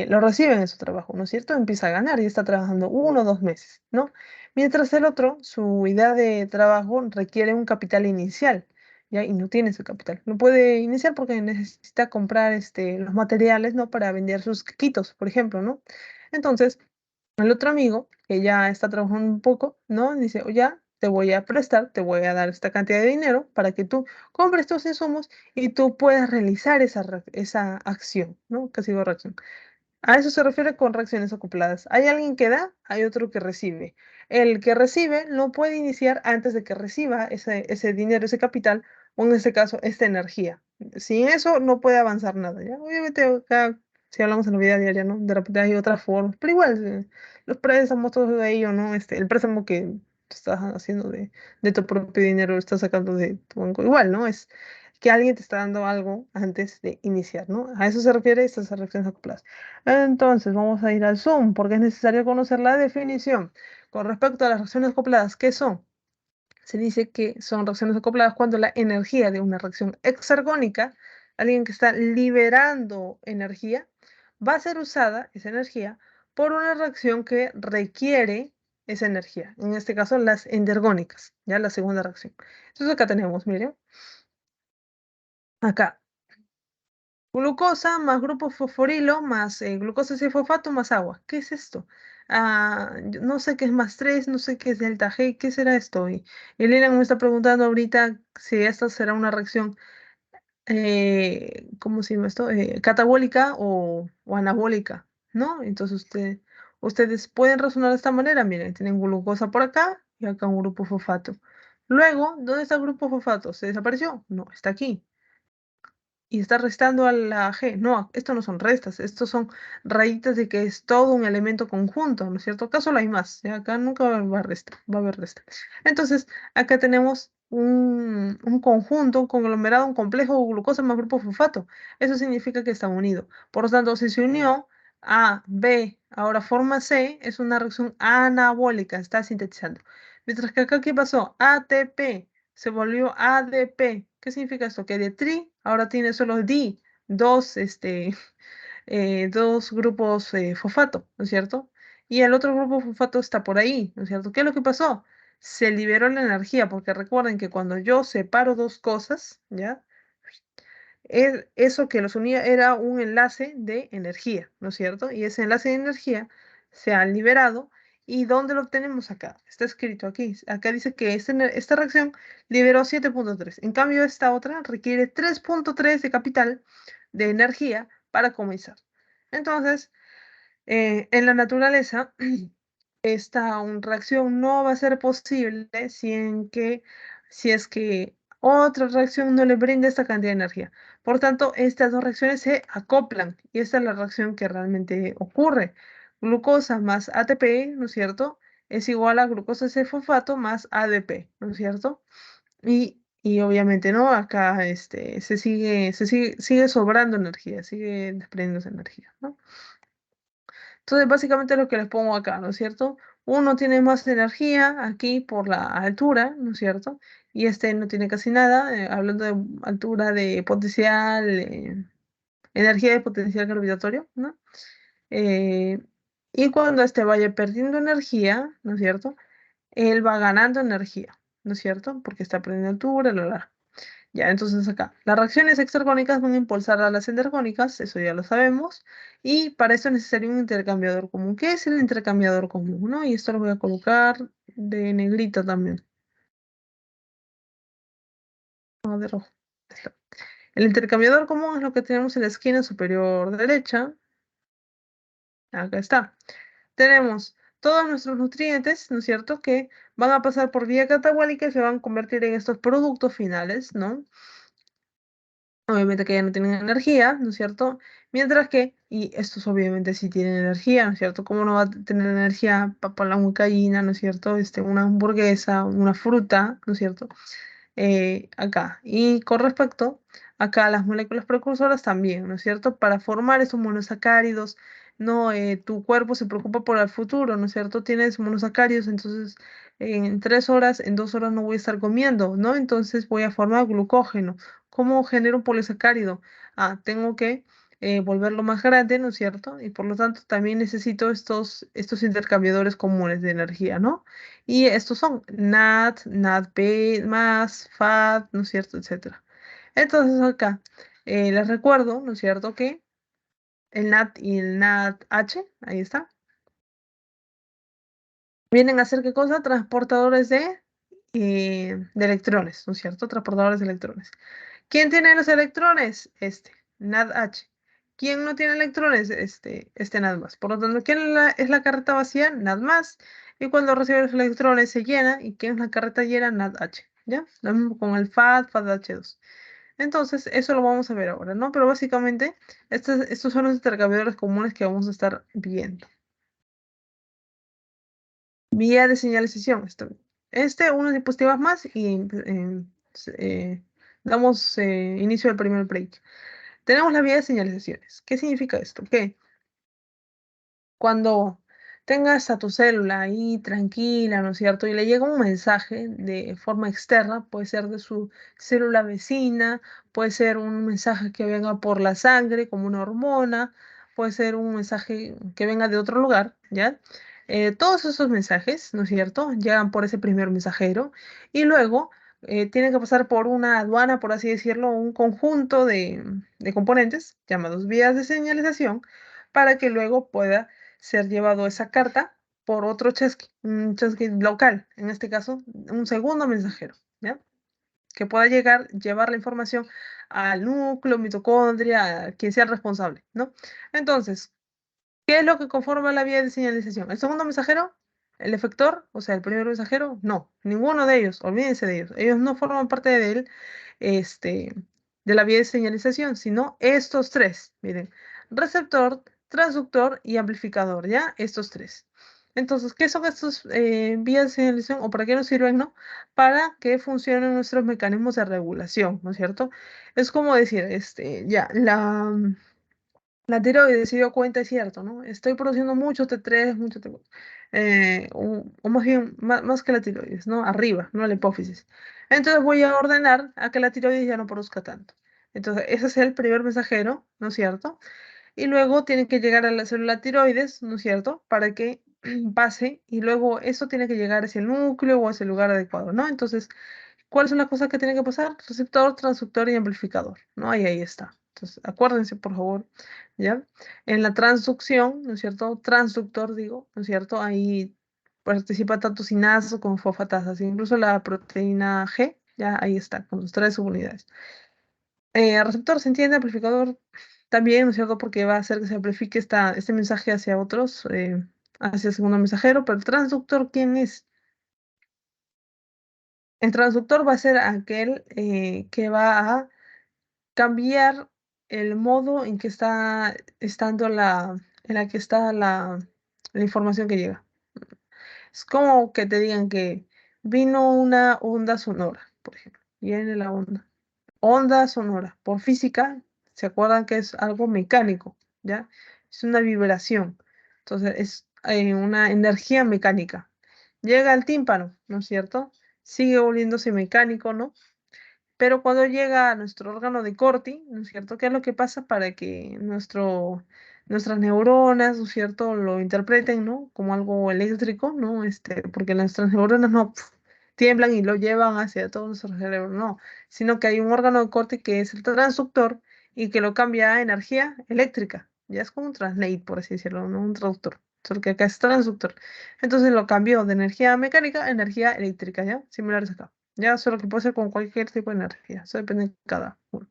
lo reciben en su trabajo, ¿no es cierto? Empieza a ganar y está trabajando 1 o 2 meses, ¿no? Mientras el otro, su idea de trabajo requiere un capital inicial. ¿Ya? Y no tiene su capital. No puede iniciar porque necesita comprar los materiales, ¿no? Para vender sus quitos, por ejemplo, ¿no? Entonces, el otro amigo, que ya está trabajando un poco, ¿no? Dice, "O ya, te voy a prestar, te voy a dar esta cantidad de dinero para que tú compres tus insumos y tú puedas realizar esa acción, ¿no? Casi digo reacción. A eso se refiere con reacciones acopladas. Hay alguien que da, hay otro que recibe. El que recibe no puede iniciar antes de que reciba ese dinero, ese capital, o en este caso, esta energía. Sin eso no puede avanzar nada, ¿ya? Obviamente, acá, si hablamos en la vida diaria, ¿no? De repente hay otras formas, pero igual, los préstamos, todo de ello, ¿no? El préstamo que estás haciendo de tu propio dinero, lo estás sacando de tu banco, igual, ¿no? Es que alguien te está dando algo antes de iniciar, ¿no? A eso se refiere estas reacciones acopladas. Entonces, vamos a ir al Zoom porque es necesario conocer la definición. Con respecto a las reacciones acopladas, ¿qué son? Se dice que son reacciones acopladas cuando la energía de una reacción exergónica, alguien que está liberando energía, va a ser usada, esa energía, por una reacción que requiere esa energía. En este caso, las endergónicas, ya la segunda reacción. Entonces, acá tenemos, miren, acá glucosa más grupo fosforilo más glucosa y fosfato más agua. ¿Qué es esto? Yo no sé qué es más 3, no sé qué es delta G, ¿qué será esto? Y Elena me está preguntando ahorita si esta será una reacción, ¿cómo se llama esto? Catabólica o anabólica, ¿no? Entonces ustedes pueden razonar de esta manera. Miren, tienen glucosa por acá y acá un grupo fosfato. Luego, ¿dónde está el grupo fosfato? ¿Se desapareció? No, está aquí y está restando a la G. No, esto no son restas, estos son rayitas de que es todo un elemento conjunto, ¿no es cierto? Acá solo hay más, ¿ya? Acá nunca va a haber resta, va a haber resta. Entonces, acá tenemos un conjunto, un conglomerado, un complejo de glucosa más grupo fosfato. Eso significa que están unidos. Por lo tanto, si se unió A, B, ahora forma C, es una reacción anabólica, está sintetizando. Mientras que acá, ¿qué pasó? ATP se volvió ADP. ¿Qué significa esto? Que de tri ahora tiene solo di, dos, dos grupos fosfato, ¿no es cierto? Y el otro grupo fosfato está por ahí, ¿no es cierto? ¿Qué es lo que pasó? Se liberó la energía, porque recuerden que cuando yo separo dos cosas, ¿ya? Eso que los unía era un enlace de energía, ¿no es cierto? Y ese enlace de energía se ha liberado. ¿Y dónde lo tenemos acá? Está escrito aquí. Acá dice que esta reacción liberó 7,3. En cambio, esta otra requiere 3,3 de capital de energía para comenzar. Entonces, en la naturaleza, esta reacción no va a ser posible si es que otra reacción no le brinda esta cantidad de energía. Por tanto, estas dos reacciones se acoplan y esta es la reacción que realmente ocurre. Glucosa más ATP, ¿no es cierto? es igual a glucosa fosfato más ADP, ¿no es cierto? Y obviamente, ¿no? Acá sigue sobrando energía, sigue desprendiéndose energía, ¿no? Entonces, básicamente lo que les pongo acá, ¿no es cierto? Uno tiene más energía aquí por la altura, ¿no es cierto? Y este no tiene casi nada, hablando de altura de potencial, energía de potencial gravitatorio, ¿no? Eh, y cuando este vaya perdiendo energía, ¿no es cierto? Él va ganando energía, ¿no es cierto? Porque está perdiendo altura, la. Ya, entonces acá, las reacciones exergónicas van a impulsar a las endergónicas, eso ya lo sabemos, y para eso es necesario un intercambiador común. ¿Qué es el intercambiador común, no? Y esto lo voy a colocar de negrita también, no, de rojo. Ahí está. El intercambiador común es lo que tenemos en la esquina superior derecha. Acá está. Tenemos todos nuestros nutrientes, ¿no es cierto?, que van a pasar por vía catabólica y se van a convertir en estos productos finales, ¿no? Obviamente que ya no tienen energía, ¿no es cierto? Mientras que, y estos obviamente sí tienen energía, ¿no es cierto? ¿Cómo no va a tener energía para la huancaína, ¿no es cierto? Una hamburguesa, una fruta, ¿no es cierto? Acá. Y con respecto acá a las moléculas precursoras también, ¿no es cierto? Para formar esos monosacáridos, no, tu cuerpo se preocupa por el futuro, ¿no es cierto? Tienes monosacáridos, entonces en 3 horas, en 2 horas no voy a estar comiendo, ¿no? Entonces voy a formar glucógeno. ¿Cómo genero un polisacárido? Ah, tengo que volverlo más grande, ¿no es cierto? Y por lo tanto también necesito estos intercambiadores comunes de energía, ¿no? Y estos son NAD, NADP más, FAD, ¿no es cierto? Etcétera. Entonces acá les recuerdo, ¿no es cierto? Que el NAD y el NADH, ahí está, vienen a ser ¿qué cosa? Transportadores de electrones, ¿no es cierto? Transportadores de electrones. ¿Quién tiene los electrones? NADH. ¿Quién no tiene electrones? NAD más. Por lo tanto, ¿quién es la carreta vacía? NAD más. Y cuando recibe los electrones se llena. ¿Y quién es la carreta llena? NADH. ¿Ya? Lo mismo con el FAD, FADH2. Entonces, eso lo vamos a ver ahora, ¿no? Pero básicamente, estos son los intercambiadores comunes que vamos a estar viendo. Vía de señalización. Unas diapositivas más y eh, damos inicio al primer break. Tenemos la vía de señalizaciones. ¿Qué significa esto? Que cuando tengas a tu célula ahí tranquila, ¿no es cierto? Y le llega un mensaje de forma externa, puede ser de su célula vecina, puede ser un mensaje que venga por la sangre, como una hormona, puede ser un mensaje que venga de otro lugar, ¿ya? Todos esos mensajes, ¿no es cierto?, llegan por ese primer mensajero y luego tienen que pasar por una aduana, por así decirlo, un conjunto de componentes llamados vías de señalización para que luego pueda ser llevado esa carta por otro chasqui, un chasqui local, en este caso, un segundo mensajero, ¿ya? Que pueda llevar la información al núcleo, mitocondria, a quien sea el responsable, ¿no? Entonces, ¿qué es lo que conforma la vía de señalización? ¿El segundo mensajero? ¿El efector? O sea, el primer mensajero, no, ninguno de ellos, olvídense de ellos. Ellos no forman parte este, de la vía de señalización, sino estos tres. Miren, receptor, transductor y amplificador, ¿ya? Estos tres. Entonces, ¿qué son estos vías de señalización o para qué nos sirven, no? Para que funcionen nuestros mecanismos de regulación, ¿no es cierto? Es como decir, ya, la tiroides se dio cuenta, es cierto, ¿no? Estoy produciendo mucho T3, mucho T4, o más bien, más que la tiroides, ¿no? Arriba, ¿no? La hipófisis. Entonces voy a ordenar a que la tiroides ya no produzca tanto. Entonces, ese es el primer mensajero, ¿no es cierto? Y luego tiene que llegar a la célula tiroides, ¿no es cierto? Para que pase, y luego eso tiene que llegar hacia el núcleo o hacia el lugar adecuado, ¿no? Entonces, ¿cuáles son las cosas que tienen que pasar? Receptor, transductor y amplificador, ¿no? Ahí está. Entonces, acuérdense, por favor, ¿ya? En la transducción, ¿no es cierto? Transductor, digo, ¿no es cierto? Ahí participa tanto sinazo como fosfatasas, incluso la proteína G, ya ahí está, con sus tres subunidades. Receptor se entiende, amplificador también, ¿no es cierto? Porque va a hacer que se amplifique este mensaje hacia otros, hacia el segundo mensajero, pero el transductor, ¿quién es? El transductor va a ser aquel que va a cambiar el modo en que está estando en la que está la información que llega. Es como que te digan que vino una onda sonora, por ejemplo. Viene la onda. Onda sonora. Por física, ¿se acuerdan que es algo mecánico? ¿Ya? Es una vibración. Entonces, es una energía mecánica. Llega al tímpano, ¿no es cierto? Sigue volviéndose mecánico, ¿no? Pero cuando llega a nuestro órgano de Corti, ¿no es cierto? ¿Qué es lo que pasa para que nuestras neuronas, ¿no es cierto?, lo interpreten, ¿no? Como algo eléctrico, ¿no? Porque nuestras neuronas no tiemblan y lo llevan hacia todo nuestro cerebro, no, sino que hay un órgano de Corti que es el transductor y que lo cambia a energía eléctrica. Ya es como un translate, por así decirlo, no un traductor. Solo que acá es transductor. Entonces lo cambió de energía mecánica a energía eléctrica, ¿ya? Similares acá. Ya, solo que puede ser con cualquier tipo de energía. Eso depende de cada uno.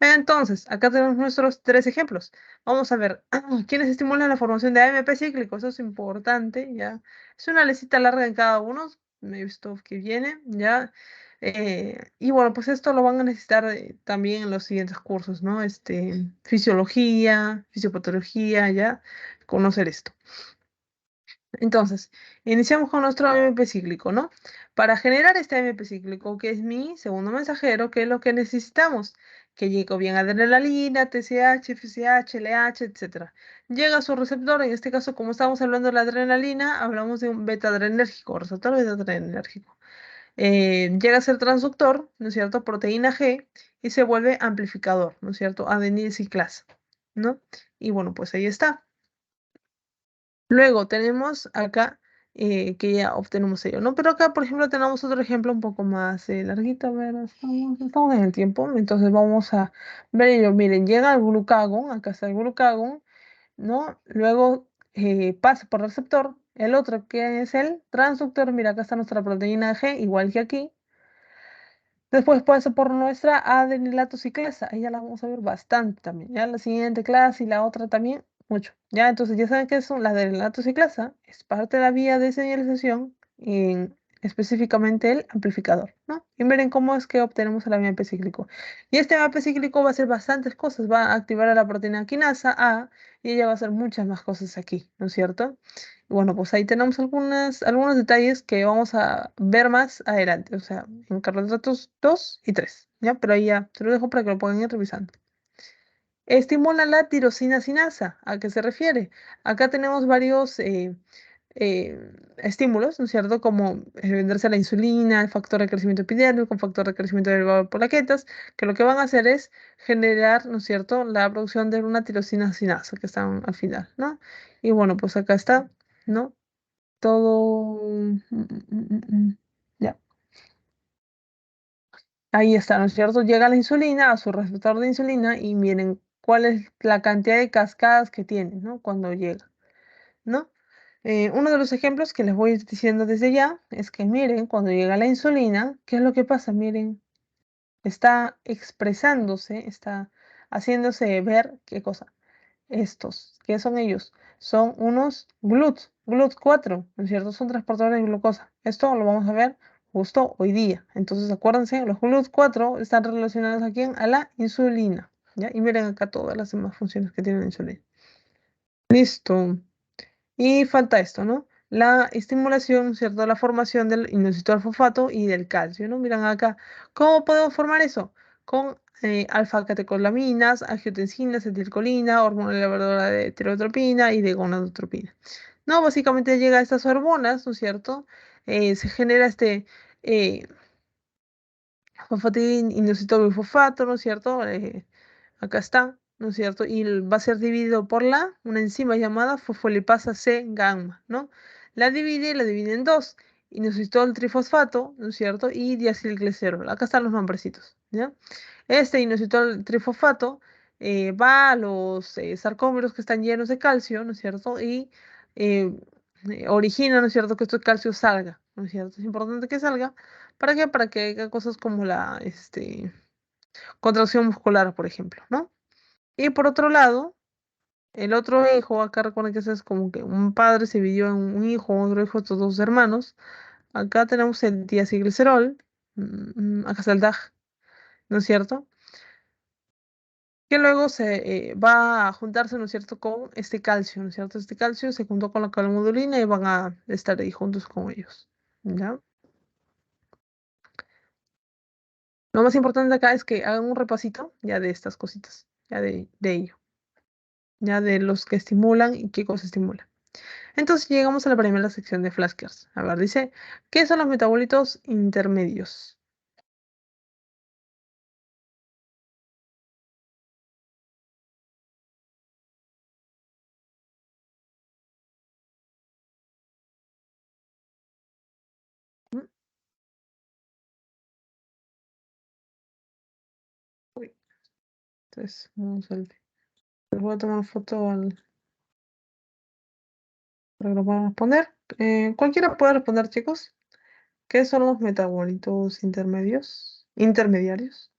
Entonces, acá tenemos nuestros tres ejemplos. Vamos a ver, ¿quiénes estimulan la formación de AMP cíclico? Eso es importante, ¿ya? Es una lecita larga en cada uno. Me he visto que viene, ¿ya? Y bueno, pues esto lo van a necesitar también en los siguientes cursos, ¿no? Fisiología, fisiopatología, ¿ya? Conocer esto. Entonces, iniciamos con nuestro AMP cíclico, ¿no? Para generar este AMP cíclico, que es mi segundo mensajero, ¿qué es lo que necesitamos? Que llegue bien adrenalina, TSH, FSH, LH, etcétera. Llega a su receptor, en este caso, como estamos hablando de la adrenalina, hablamos de un beta adrenérgico, receptor beta adrenérgico. Llega a ser transductor, ¿no es cierto? Proteína G y se vuelve amplificador, ¿no es cierto? Adenisiclasa, ¿no? Y bueno, pues ahí está. Luego tenemos acá que ya obtenemos ello, ¿no? Pero acá, por ejemplo, tenemos otro ejemplo un poco más larguito. A ver, estamos en el tiempo, entonces vamos a ver ello. Miren, llega el glucagón, acá está el glucagón, ¿no? Luego pasa por receptor, el otro que es el transductor, mira, acá está nuestra proteína G, igual que aquí. Después pasa por nuestra adenilato:ciclasa. Ahí ya la vamos a ver bastante también. Ya la siguiente clase y la otra también, mucho. Ya, entonces ya saben qué son las adenilato:ciclasa. Es parte de la vía de señalización, específicamente el amplificador, ¿no? Y miren cómo es que obtenemos el AMP cíclico. Y este AMP cíclico va a hacer bastantes cosas. Va a activar a la proteína quinasa A y ella va a hacer muchas más cosas aquí, ¿no es cierto? Bueno, pues ahí tenemos algunos detalles que vamos a ver más adelante, o sea, en carbohidratos 2 y 3, ¿ya? Pero ahí ya te lo dejo para que lo puedan ir revisando. Estimula la tirosina sinasa. ¿A qué se refiere? Acá tenemos varios estímulos, ¿no es cierto? Como venderse la insulina, el factor de crecimiento epidérmico, un factor de crecimiento derivado de plaquetas, que lo que van a hacer es generar, ¿no es cierto?, la producción de una tirosina sinasa, que están al final, ¿no? Y bueno, pues acá está, ¿no? Todo. Ya, ahí está, ¿no es cierto? Llega la insulina a su receptor de insulina y miren cuál es la cantidad de cascadas que tiene, ¿no? Cuando llega, ¿no? Uno de los ejemplos que les voy a ir diciendo desde ya es que miren, cuando llega la insulina, ¿qué es lo que pasa? Miren, está expresándose, está haciéndose ver, ¿qué cosa? Estos, ¿qué son ellos? Son unos GLUT4, ¿no es cierto? Son transportadores de glucosa. Esto lo vamos a ver justo hoy día. Entonces, acuérdense, los GLUT4 están relacionados aquí a la insulina, ¿ya? Y miren acá todas las demás funciones que tiene la insulina. Listo. Y falta esto, ¿no? La estimulación, ¿cierto? La formación del inositol fosfato y del calcio, ¿no? Miran acá, ¿cómo podemos formar eso? Con alfa-catecolaminas, angiotensinas, acetilcolina, hormona elevadora de tireotropina y de gonadotropina. No, básicamente llega a estas hormonas, ¿no es cierto? Se genera eh, fosfatín, inositol bifosfato, ¿no es cierto? Acá está, ¿no es cierto? Y va a ser dividido por una enzima llamada fosfolipasa C gamma, ¿no? La divide en dos, inositol trifosfato, ¿no es cierto? Y diacilglicerol. Acá están los nombrecitos, ¿ya? Este inositol trifosfato va a los sarcómeros que están llenos de calcio, ¿no es cierto? Y eh, origina, ¿no es cierto?, que este calcio salga, ¿no es cierto? Es importante que salga. ¿Para qué? Para que haga cosas como la contracción muscular, por ejemplo, ¿no? Y por otro lado, el otro hijo, acá recuerden que ese es como que un padre se dividió en un hijo, otro hijo, estos dos hermanos. Acá tenemos el diacilglicerol, acá está el DAG, ¿no es cierto? que luego se va a juntarse, ¿no es cierto?, con este calcio, ¿no es cierto? Este calcio se juntó con la calmodulina y van a estar ahí juntos con ellos, ¿ya? Lo más importante acá es que hagan un repasito ya de estas cositas, ya de ello, ya de los que estimulan y qué cosas estimulan. Entonces llegamos a la primera sección de flashcards. A ver, dice, ¿qué son los metabolitos intermedios? ¿Mm? Uy, entonces, vamos a ver. Les voy a tomar foto para que lo puedan responder. Cualquiera puede responder, chicos. ¿Qué son los metabolitos intermedios? Intermediarios.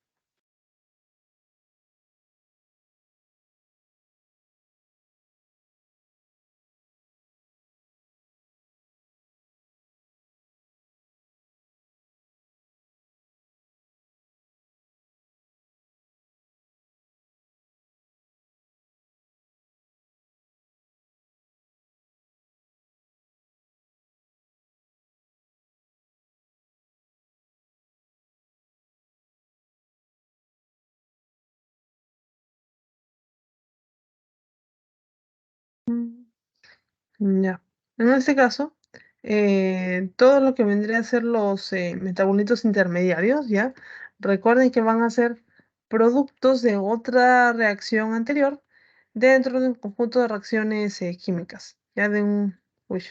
Mm, ya. En este caso, todo lo que vendría a ser los metabolitos intermediarios, ¿ya? Recuerden que van a ser productos de otra reacción anterior dentro de un conjunto de reacciones químicas, ya uy,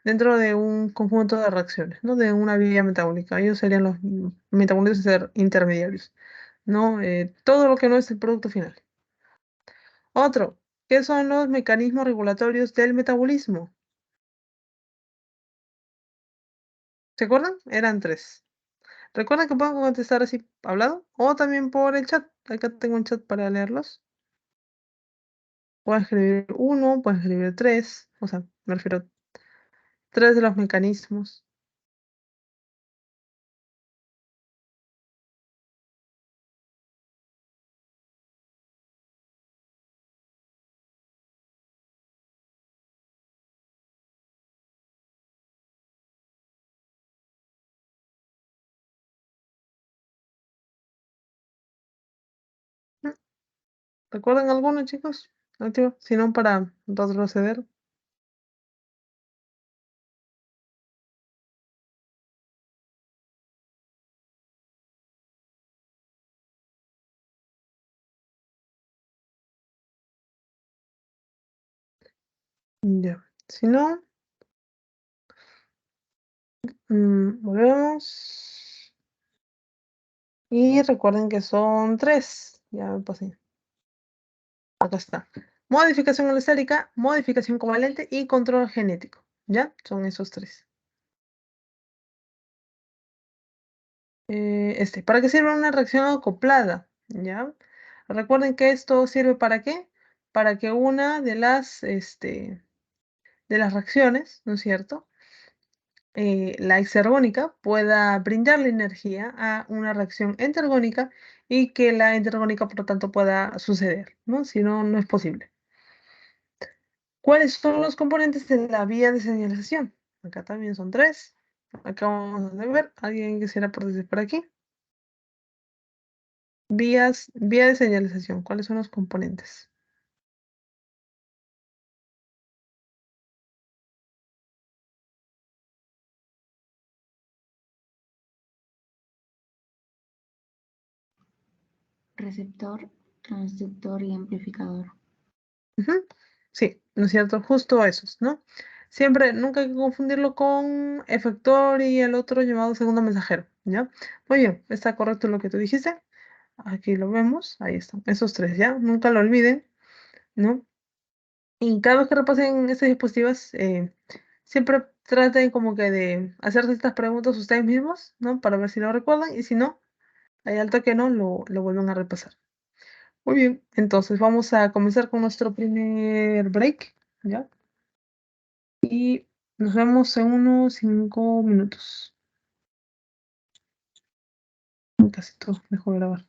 dentro de un conjunto de reacciones, ¿no? De una vía metabólica. Ellos serían los metabolitos intermediarios, ¿no? Todo lo que no es el producto final. Otro, ¿qué son los mecanismos regulatorios del metabolismo? ¿Se acuerdan? Eran tres. Recuerden que pueden contestar así hablado o también por el chat. Acá tengo un chat para leerlos. Pueden escribir uno, pueden escribir tres. O sea, me refiero a tres de los mecanismos. ¿Mm? ¿Recuerdan alguno, chicos? Activo. Si no, para retroceder. Ya. Si no, volvemos. Y recuerden que son tres. Ya me pasé. Acá está. Modificación alostérica, modificación covalente y control genético. ¿Ya? Son esos tres. ¿Para qué sirve una reacción acoplada? ¿Ya? Recuerden que esto sirve ¿para qué? Para que una de las reacciones, ¿no es cierto? La exergónica pueda brindarle energía a una reacción entergónica y que la entergónica, por lo tanto, pueda suceder, ¿no? Si no, no es posible. ¿Cuáles son los componentes de la vía de señalización? Acá también son tres. Acá vamos a ver. ¿Alguien quisiera participar aquí? Vía de señalización. ¿Cuáles son los componentes? Receptor, transductor y amplificador. Ujú. Sí, ¿no es cierto? Justo esos, ¿no? Siempre, nunca hay que confundirlo con efector y el otro llamado segundo mensajero, ¿ya? Muy bien, está correcto lo que tú dijiste. Aquí lo vemos, ahí están, esos tres, ¿ya? Nunca lo olviden, ¿no? Y cada vez que repasen estas diapositivas, siempre traten como que de hacerse estas preguntas ustedes mismos, ¿no? Para ver si lo recuerdan y si no, hay alto que no, lo vuelven a repasar. Muy bien, entonces vamos a comenzar con nuestro primer break, ¿ya? Y nos vemos en unos 5 minutos. Casi todo, dejo de grabar.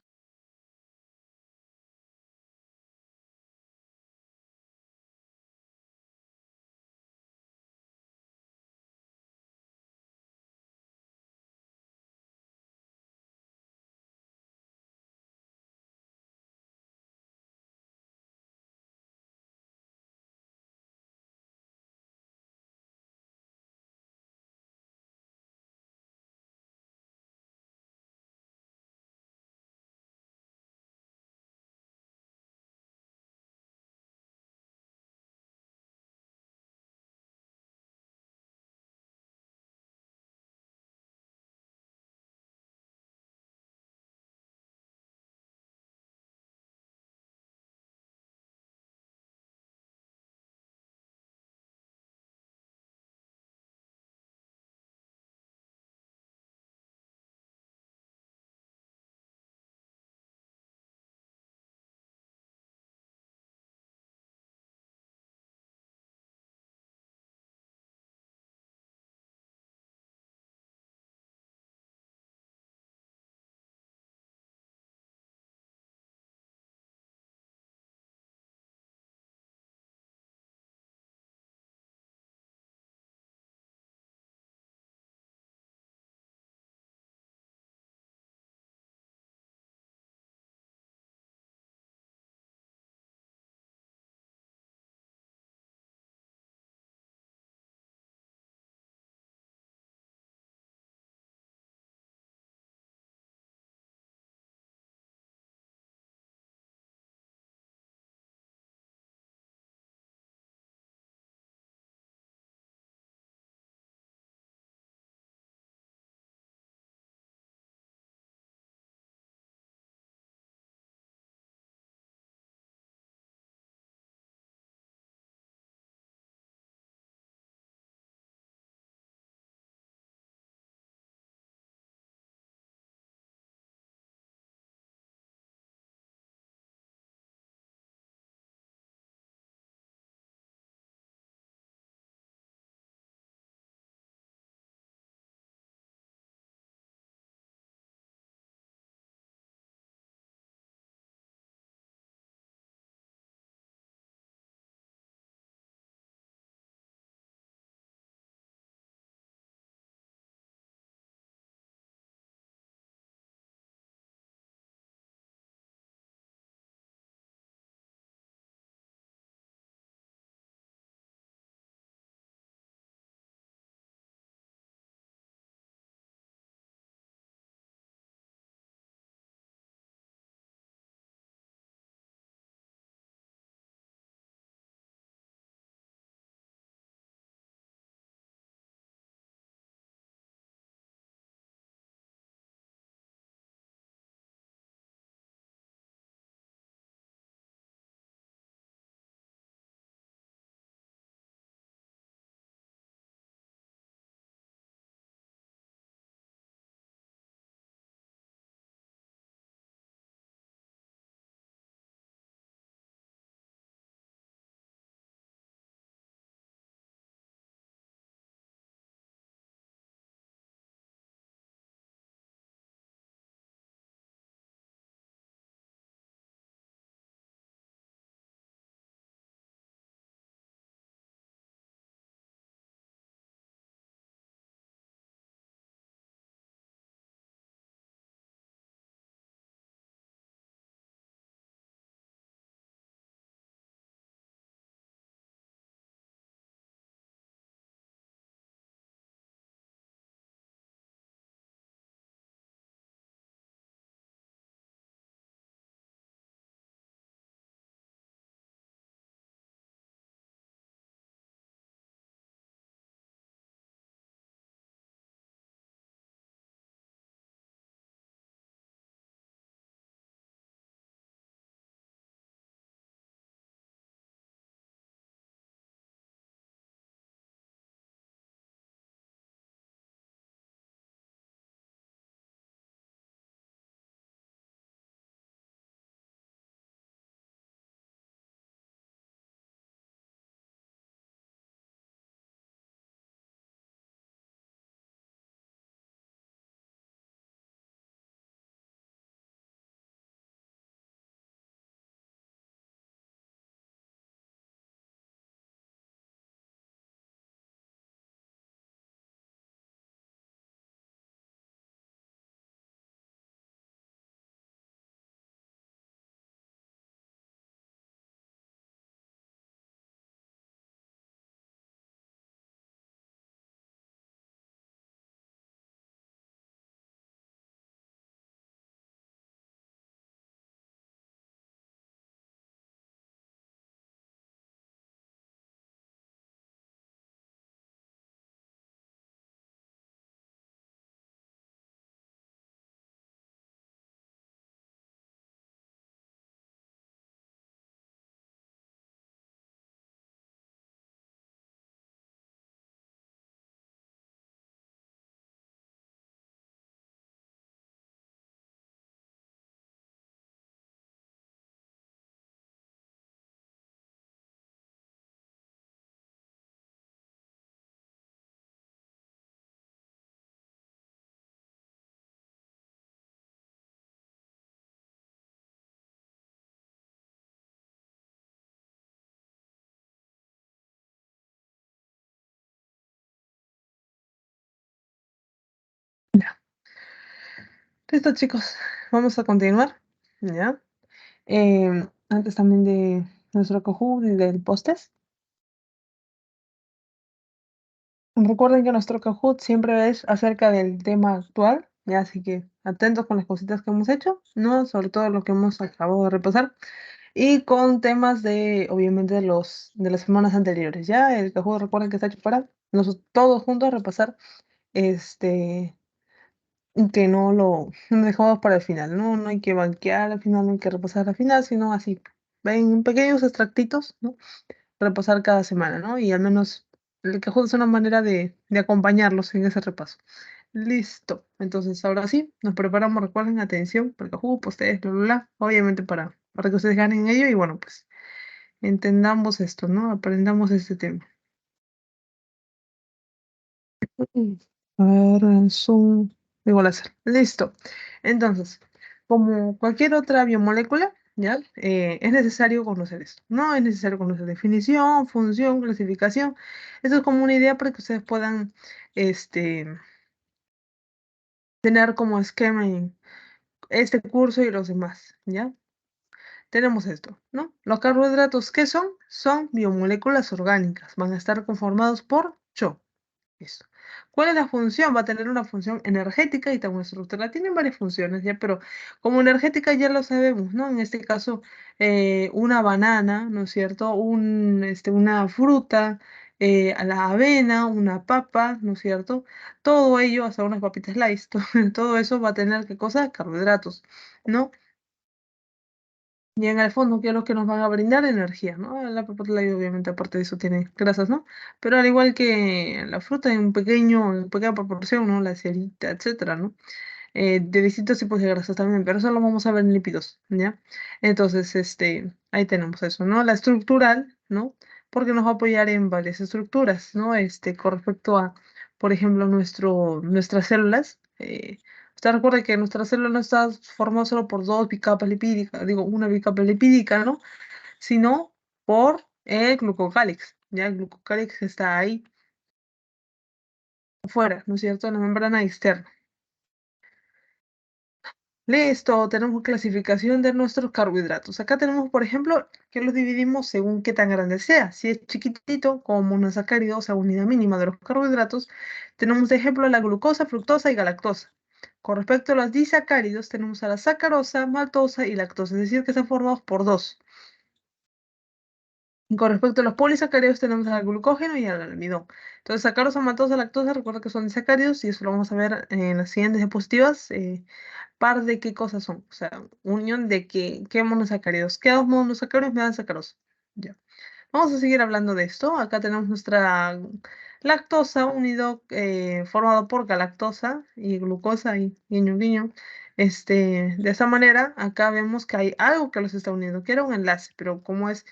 Listo, chicos, vamos a continuar, ¿ya? Antes también de nuestro Kahoot y del post-test. Recuerden que nuestro Kahoot siempre es acerca del tema actual, ¿ya? Así que atentos con las cositas que hemos hecho, ¿no? Sobre todo lo que hemos acabado de repasar. Y con temas de, obviamente, de las semanas anteriores, ¿ya? El Kahoot, recuerden que está hecho para nosotros todos juntos repasar, este, que no dejamos para el final, ¿no? No hay que banquear al final, no hay que repasar al final, sino así, ven pequeños extractitos, ¿no? Repasar cada semana, ¿no? Y al menos el Kahoot es una manera de acompañarlos en ese repaso. Listo. Entonces, ahora sí, nos preparamos, recuerden, atención, para el Kahoot, ustedes, bla, bla, bla, obviamente para que ustedes ganen ello y bueno, pues entendamos esto, ¿no? Aprendamos este tema. Mm. A ver, el Zoom, digo láser. Listo. Entonces, como cualquier otra biomolécula, ¿ya? Es necesario conocer esto. No es necesario conocer definición, función, clasificación. Esto es como una idea para que ustedes puedan este, tener como esquema en este curso y los demás, ¿ya? Tenemos esto, ¿no? Los carbohidratos, ¿qué son? Son biomoléculas orgánicas. Van a estar conformados por CHO. Listo. ¿Cuál es la función? Va a tener una función energética y también estructural. Tienen varias funciones, ¿ya? Pero como energética ya lo sabemos, ¿no? En este caso, una banana, ¿no es cierto? Una fruta, a la avena, una papa, ¿no es cierto? Todo ello, hasta unas papitas Lay's, todo eso va a tener, ¿qué cosa? Carbohidratos, ¿no? Y en el fondo, ¿qué es lo que nos van a brindar? Energía, ¿no? La papaya obviamente aparte de eso tiene grasas, ¿no? Pero al igual que la fruta en pequeña proporción, ¿no? La cerita, etcétera, ¿no? De distintos tipos de grasas también, pero eso lo vamos a ver en lípidos, ¿ya? Entonces, ahí tenemos eso, ¿no? La estructural, ¿no? Porque nos va a apoyar en varias estructuras, ¿no? Con respecto a, por ejemplo, nuestras células. Usted recuerda que nuestra célula no está formada solo por dos bicapas lipídicas, digo, una bicapa lipídica, ¿no? Sino por el glucocálix, ¿ya? El glucocálix está ahí afuera, ¿no es cierto? En la membrana externa. Listo, tenemos clasificación de nuestros carbohidratos. Acá tenemos, por ejemplo, que los dividimos según qué tan grande sea. Si es chiquitito, como monosacárido, o sea, unidad mínima de los carbohidratos, tenemos de ejemplo la glucosa, fructosa y galactosa. Con respecto a los disacáridos, tenemos a la sacarosa, maltosa y lactosa, es decir, que están formados por dos. Y con respecto a los polisacáridos, tenemos al glucógeno y al almidón. Entonces, sacarosa, maltosa, lactosa, recuerda que son disacáridos y eso lo vamos a ver en las siguientes diapositivas. Par de qué cosas son, o sea, unión de qué monosacáridos. ¿Qué dos monosacáridos me dan sacarosa? Ya. Vamos a seguir hablando de esto. Acá tenemos nuestra lactosa unido, formado por galactosa y glucosa y guiño, guiño. De esa manera, acá vemos que hay algo que los está uniendo, que era un enlace, pero como es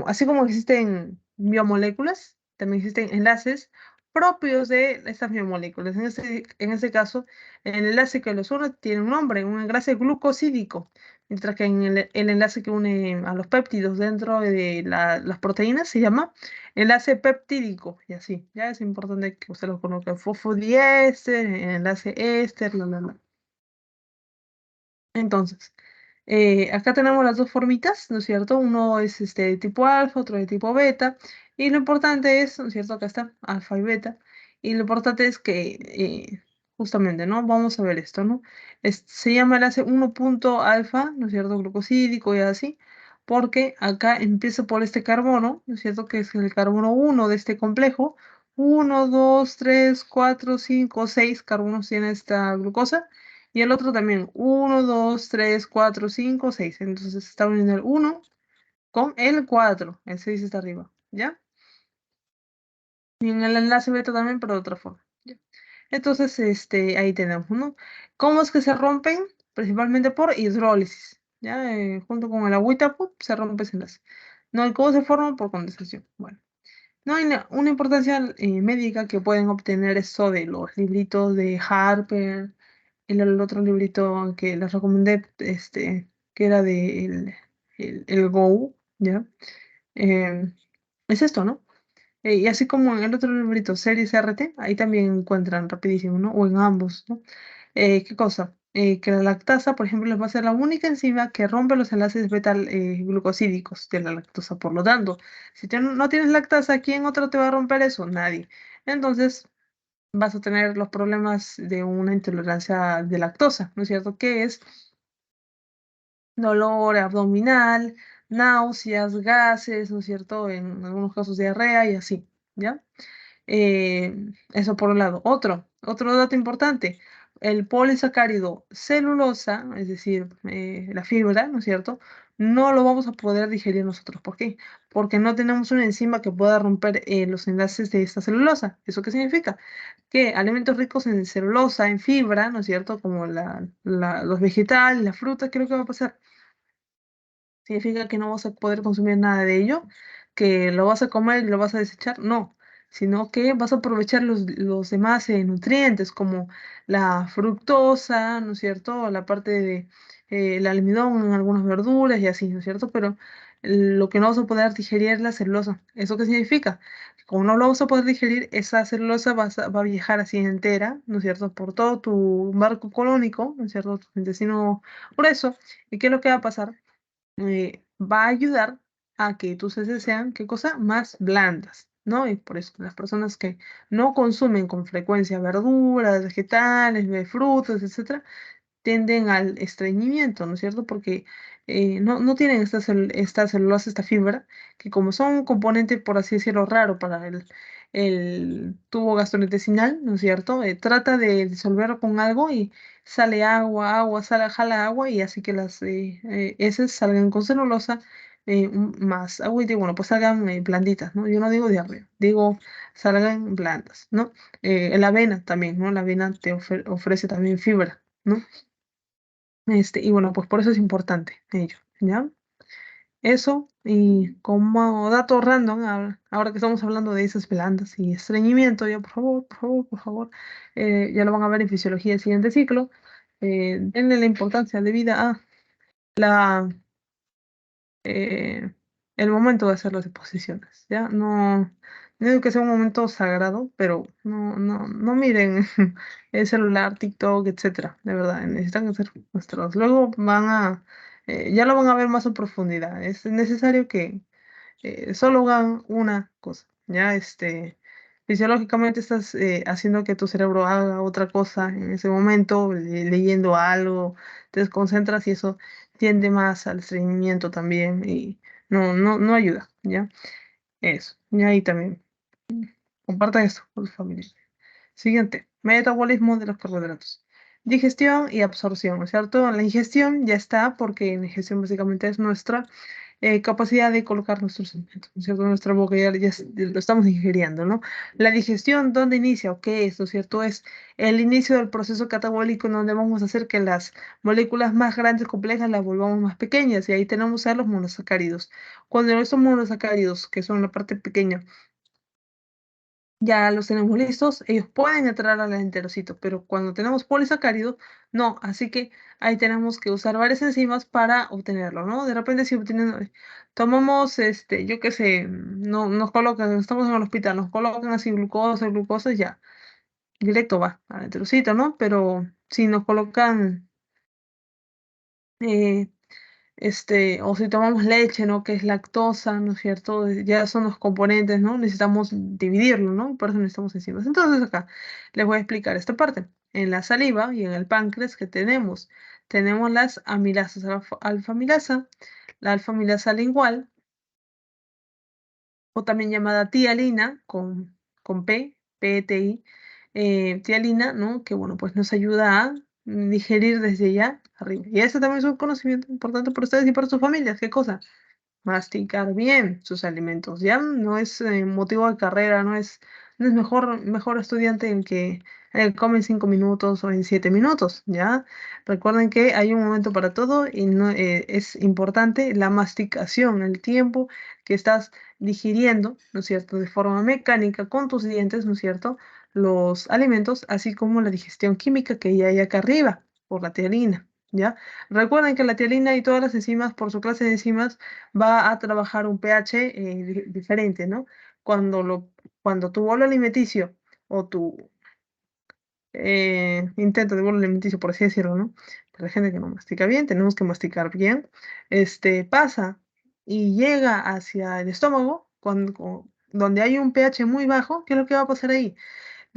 así como existen biomoléculas, también existen enlaces propios de estas biomoléculas. En este caso, el enlace que los une tiene un nombre, un enlace glucosídico, mientras que el enlace que une a los péptidos dentro de las proteínas se llama enlace peptídico, y así. Ya es importante que usted lo conozca, fosfodiéster, enlace éster, bla, bla, bla. Entonces, acá tenemos las dos formitas, ¿no es cierto? Uno es de tipo alfa, otro de tipo beta. Y lo importante es, ¿no es cierto? Acá está, alfa y beta. Y lo importante es que, justamente, ¿no? Vamos a ver esto, ¿no? Se llama enlace 1 punto alfa, ¿no es cierto? Glucosídico y así. Porque acá empieza por este carbono, ¿no es cierto? Que es el carbono uno de este complejo. Uno, 2, 3, 4, 5, 6 carbonos tiene esta glucosa. Y el otro también, uno 2 3 4 5 6. Entonces está uniendo el uno con el 4. El 6 está arriba, ¿ya? Y en el enlace beta también, pero de otra forma. ¿Ya? Entonces, ahí tenemos, ¿no? ¿Cómo es que se rompen? Principalmente por hidrólisis, ¿ya? Junto con el agüita, ¡pup! Se rompe ese enlace. ¿No? ¿Y cómo se forma? Por condensación. Bueno, no hay una importancia médica que pueden obtener esto de los libritos de Harper. El otro librito que les recomendé, que era de el Go, ¿ya? Em, es esto, ¿no? Y así como en el otro librito, Series RT, ahí también encuentran rapidísimo, ¿no? O en ambos, ¿no? ¿Qué cosa? Que la lactasa, por ejemplo, va a ser la única enzima que rompe los enlaces beta glucosídicos de la lactosa. Por lo tanto, si tú no tienes lactasa, ¿quién otro te va a romper eso? Nadie. Entonces, vas a tener los problemas de una intolerancia de lactosa, ¿no es cierto? Que es dolor abdominal, náuseas, gases, ¿no es cierto? En algunos casos diarrea y así, ¿ya? Eso por un lado. Otro dato importante, el polisacárido celulosa, es decir, la fibra, ¿no es cierto? No lo vamos a poder digerir nosotros. ¿Por qué? Porque no tenemos una enzima que pueda romper los enlaces de esta celulosa. ¿Eso qué significa? Que alimentos ricos en celulosa, en fibra, ¿no es cierto? Como los vegetales, la fruta, ¿qué es lo que va a pasar? ¿Significa que no vas a poder consumir nada de ello? ¿Que lo vas a comer y lo vas a desechar? No, sino que vas a aprovechar los demás nutrientes como la fructosa, ¿no es cierto? La parte de el almidón en algunas verduras y así, ¿no es cierto? Pero lo que no vas a poder digerir es la celulosa. ¿Eso qué significa? Que como no lo vas a poder digerir, esa celulosa va a viajar así entera, ¿no es cierto? Por todo tu marco colónico, ¿no es cierto? Tu intestino grueso. ¿Y qué es lo que va a pasar? Va a ayudar a que tus heces sean, ¿qué cosa? Más blandas, ¿no? Y por eso las personas que no consumen con frecuencia verduras, vegetales, frutas, etcétera, tienden al estreñimiento, ¿no es cierto? Porque no tienen esta celulosa, esta fibra, que como son un componente, por así decirlo, raro para el tubo gastrointestinal, ¿no es cierto? Trata de disolverlo con algo y sale agua, jala agua y así que las heces salgan con celulosa más agua y bueno, pues salgan blanditas, ¿no? Yo no digo diarrea, digo salgan blandas, ¿no? La avena también, ¿no? La avena te ofrece también fibra, ¿no? Y bueno, pues por eso es importante ello, ¿ya? Eso, y como dato random, ahora que estamos hablando de esas blandas y estreñimiento, ya por favor, ya lo van a ver en fisiología del siguiente ciclo, denle la importancia debida a la eh, el momento de hacer las deposiciones, ¿ya? No digo que sea un momento sagrado, pero no miren el celular, TikTok, etcétera, de verdad, necesitan hacer nuestros. Luego ya lo van a ver más en profundidad. Es necesario que solo hagan una cosa, ¿ya? Fisiológicamente estás haciendo que tu cerebro haga otra cosa en ese momento, leyendo algo, te desconcentras y eso tiende más al estreñimiento también y no ayuda, ¿ya? Eso, y ahí también, compartan esto con su familia. Siguiente, metabolismo de los carbohidratos. Digestión y absorción, ¿no es cierto? La ingestión ya está porque la ingestión básicamente es nuestra capacidad de colocar nuestros alimentos, ¿no es cierto? Nuestra boca lo estamos ingiriendo, ¿no? La digestión, ¿dónde inicia o qué es, ¿no es cierto? Es el inicio del proceso catabólico en donde vamos a hacer que las moléculas más grandes, complejas, las volvamos más pequeñas y ahí tenemos a los monosacáridos. Cuando estos monosacáridos, que son la parte pequeña, ya los tenemos listos, ellos pueden entrar al enterocito, pero cuando tenemos polisacáridos, no, así que ahí tenemos que usar varias enzimas para obtenerlo, ¿no? De repente si tomamos, yo qué sé, no, nos colocan, estamos en el hospital, nos colocan así glucosa, ya, directo va al enterocito, ¿no? Pero si nos colocan eh, o si tomamos leche, ¿no? Que es lactosa, ¿no es cierto? Ya son los componentes, ¿no? Necesitamos dividirlo, ¿no? Por eso necesitamos enzimas. Entonces acá les voy a explicar esta parte. En la saliva y en el páncreas que tenemos las amilasas, alfa-amilasa, la alfa-amilasa lingual, o también llamada tialina, con PTI, tialina, ¿no? Que bueno, pues nos ayuda a digerir desde ya arriba. Y eso también es un conocimiento importante para ustedes y para sus familias. ¿Qué cosa? Masticar bien sus alimentos. Ya no es motivo de carrera, no es mejor estudiante el que come en 5 minutos o en 7 minutos, ¿ya? Recuerden que hay un momento para todo y no, es importante la masticación, el tiempo que estás digiriendo, ¿no es cierto? De forma mecánica con tus dientes, ¿no es cierto? Los alimentos, así como la digestión química que ya hay acá arriba por la tialina, ¿ya? Recuerden que la tialina y todas las enzimas, por su clase de enzimas, va a trabajar un pH diferente, ¿no? Cuando tu bolo alimenticio o tu intento de bolo alimenticio, por así decirlo, ¿no? Para la gente que no mastica bien, tenemos que masticar bien. Pasa y llega hacia el estómago, donde hay un pH muy bajo. ¿Qué es lo que va a pasar ahí?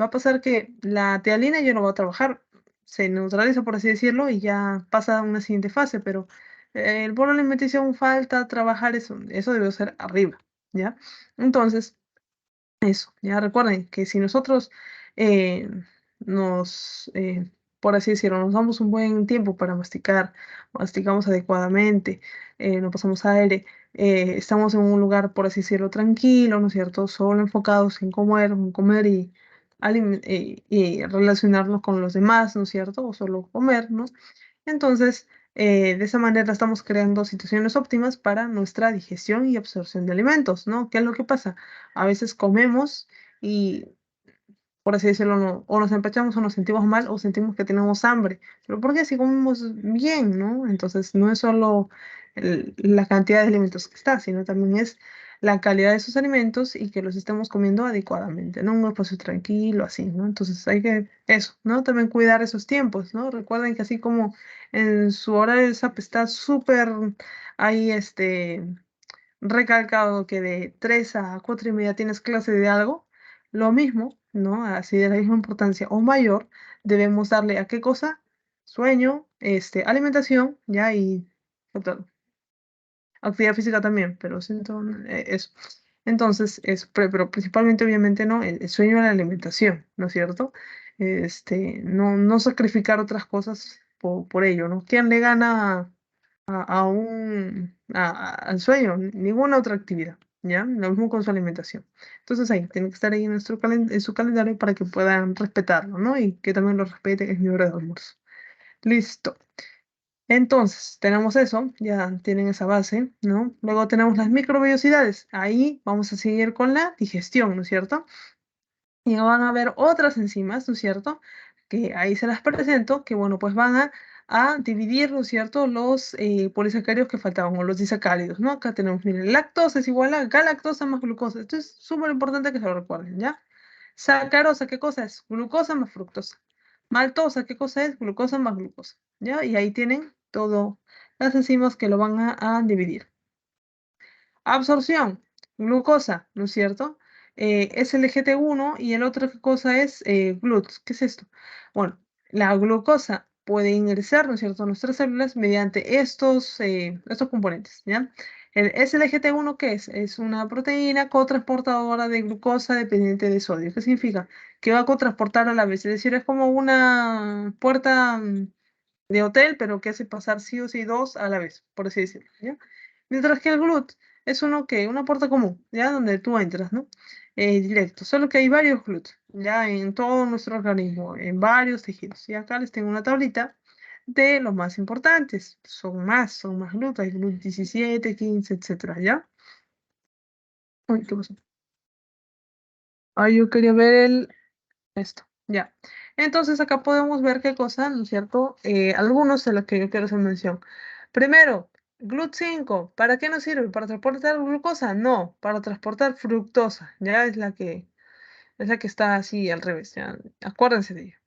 Va a pasar que la tealina ya no va a trabajar, se neutraliza, por así decirlo, y ya pasa a una siguiente fase, pero el bolo alimenticio aún falta trabajar eso debe ser arriba, ¿ya? Entonces, eso, ya recuerden que si nosotros eh, nos, por así decirlo, nos damos un buen tiempo para masticar, masticamos adecuadamente, no pasamos aire, estamos en un lugar, por así decirlo, tranquilo, ¿no es cierto? Solo enfocados en comer y relacionarnos con los demás, ¿no es cierto? O solo comer, ¿no? Entonces, de esa manera estamos creando situaciones óptimas para nuestra digestión y absorción de alimentos, ¿no? ¿Qué es lo que pasa? A veces comemos y, por así decirlo, o nos empachamos o nos sentimos mal o sentimos que tenemos hambre. Pero ¿por qué si comemos bien, no? Entonces, no es solo la cantidad de alimentos que está, sino también es la calidad de esos alimentos y que los estemos comiendo adecuadamente, ¿no? Un espacio tranquilo, así, ¿no? Entonces, hay que, eso, ¿no? También cuidar esos tiempos, ¿no? Recuerden que así como en su horario de SAP está súper ahí, recalcado que de 3 a 4 y media tienes clase de algo, lo mismo, ¿no? Así de la misma importancia o mayor, debemos darle a qué cosa, sueño, alimentación, ya, y otro, actividad física también, pero siento eso. Entonces, pero principalmente, obviamente, ¿no? El sueño y la alimentación, ¿no es cierto? No sacrificar otras cosas por ello, ¿no? ¿Quién le gana al sueño? Ninguna otra actividad, ¿ya? Lo mismo con su alimentación. Entonces ahí, tiene que estar ahí en su calendario para que puedan respetarlo, ¿no? Y que también lo respeten, es mi hora de almuerzo. Listo. Entonces, tenemos eso, ya tienen esa base, ¿no? Luego tenemos las microvellosidades. Ahí vamos a seguir con la digestión, ¿no es cierto? Y van a haber otras enzimas, ¿no es cierto? Que ahí se las presento, que bueno, pues van a dividir, ¿no es cierto?, los polisacáridos que faltaban, o los disacáridos, ¿no? Acá tenemos, miren, lactosa es igual a galactosa más glucosa. Esto es súper importante que se lo recuerden, ¿ya? Sacarosa, ¿qué cosa es? Glucosa más fructosa. Maltosa, ¿qué cosa es? Glucosa más glucosa, ¿ya? Y ahí tienen todo las enzimas que lo van a dividir. Absorción, glucosa, ¿no es cierto? Es el GT1 y el otro, ¿qué cosa es? GLUT. ¿Qué es esto? Bueno, la glucosa puede ingresar, ¿no es cierto?, a nuestras células mediante estos componentes, ¿ya? El SLGT1, ¿qué es? Es una proteína cotransportadora de glucosa dependiente de sodio. ¿Qué significa? Que va a cotransportar a la vez, es decir, es como una puerta de hotel, pero que hace pasar sí o sí dos a la vez, por así decirlo, ¿ya? Mientras que el GLUT es una puerta común, ¿ya? Donde tú entras, ¿no? Directo, solo que hay varios GLUT, ¿ya? En todo nuestro organismo, en varios tejidos. Y acá les tengo una tablita de los más importantes. Son más GLUT, hay GLUT 17, 15, etcétera, ¿ya? Uy, ¿qué pasó? Ah, yo quería ver esto, ya. Entonces acá podemos ver qué cosa, ¿no es cierto? Algunos de los que yo quiero hacer mención. Primero, GLUT5, ¿para qué nos sirve? ¿Para transportar glucosa? No, para transportar fructosa, ya es la que está así al revés, ya. Acuérdense de ella.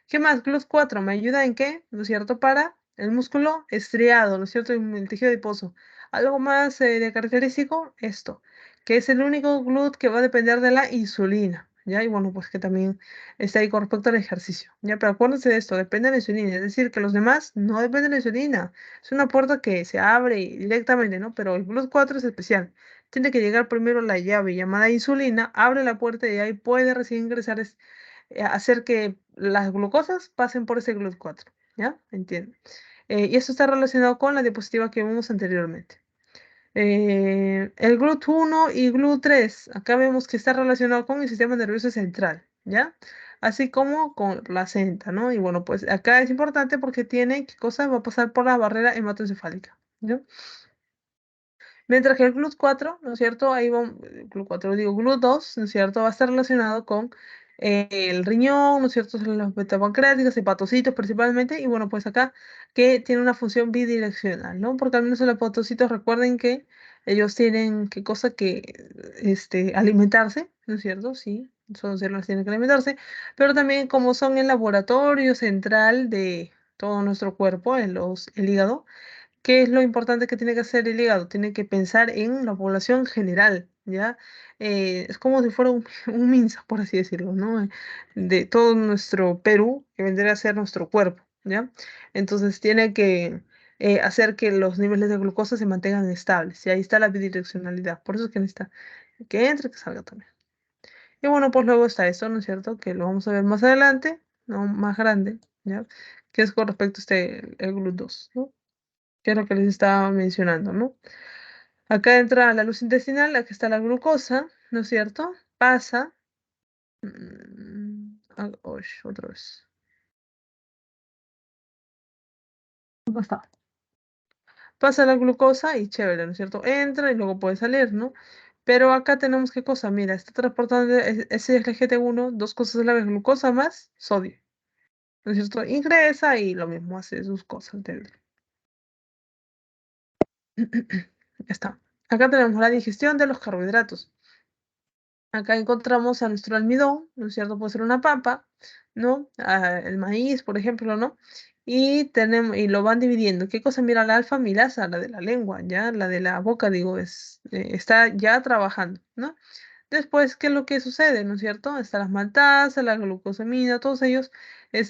¿Qué más? GLUT4 me ayuda en qué, ¿no es cierto? Para el músculo estriado, ¿no es cierto? En el tejido adiposo. Algo más de característico, esto, que es el único GLUT que va a depender de la insulina, ¿ya? Y bueno, pues que también está ahí con respecto al ejercicio, ¿ya? Pero acuérdense de esto, depende de la insulina, es decir, que los demás no dependen de la insulina. Es una puerta que se abre directamente, ¿no? Pero el GLUT4 es especial. Tiene que llegar primero la llave llamada insulina, abre la puerta y ahí puede recién ingresar hacer que las glucosas pasen por ese GLUT4, ¿ya? Entiendo. Y eso está relacionado con la diapositiva que vimos anteriormente. El GLUT1 y GLUT3, acá vemos que está relacionado con el sistema nervioso central, ¿ya? Así como con la placenta, ¿no? Y bueno, pues acá es importante porque tiene, ¿qué cosa? Va a pasar por la barrera hematoencefálica, ¿ya? Mientras que el GLUT4, ¿no es cierto? Ahí va, GLUT4, digo, GLUT2, ¿no es cierto? Va a estar relacionado con el riñón, ¿no es cierto? Las betapancreáticas, hepatocitos principalmente, y bueno, pues acá que tiene una función bidireccional, ¿no? Porque al menos los hepatocitos, recuerden que ellos tienen, ¿qué cosa? Que alimentarse, ¿no es cierto? Sí, son células tienen que alimentarse, pero también como son el laboratorio central de todo nuestro cuerpo, el hígado. ¿Qué es lo importante que tiene que hacer el hígado? Tiene que pensar en la población general, ¿ya? Es como si fuera un, un MINSA, por así decirlo, ¿no? De todo nuestro Perú, que vendría a ser nuestro cuerpo, ¿ya? Entonces tiene que hacer que los niveles de glucosa se mantengan estables, y ahí está la bidireccionalidad. Por eso es que necesita que entre, que salga también. Y bueno, pues luego está esto, ¿no es cierto? Que lo vamos a ver más adelante, ¿no? Más grande, ¿ya? Que es con respecto a el GLUT2, ¿no? Que es lo que les estaba mencionando, ¿no? Acá entra la luz intestinal, aquí está la glucosa, ¿no es cierto? Pasa. Otra vez. Acá está. Pasa la glucosa y chévere, ¿no es cierto? Entra y luego puede salir, ¿no? Pero acá tenemos qué cosa, mira, está transportando ese SGLT1, dos cosas a la vez, glucosa más sodio, ¿no es cierto? Ingresa y lo mismo hace sus cosas. Ya está. Acá tenemos la digestión de los carbohidratos. Acá encontramos a nuestro almidón, ¿no es cierto? Puede ser una papa, ¿no? El maíz, por ejemplo, ¿no? Y lo van dividiendo. ¿Qué cosa? Mira, la alfa milasa, la de la lengua, ¿ya? La de la boca, digo, está ya trabajando, ¿no? Después, ¿qué es lo que sucede? ¿No es cierto? Están las maltasas, la glucosamina, todos ellos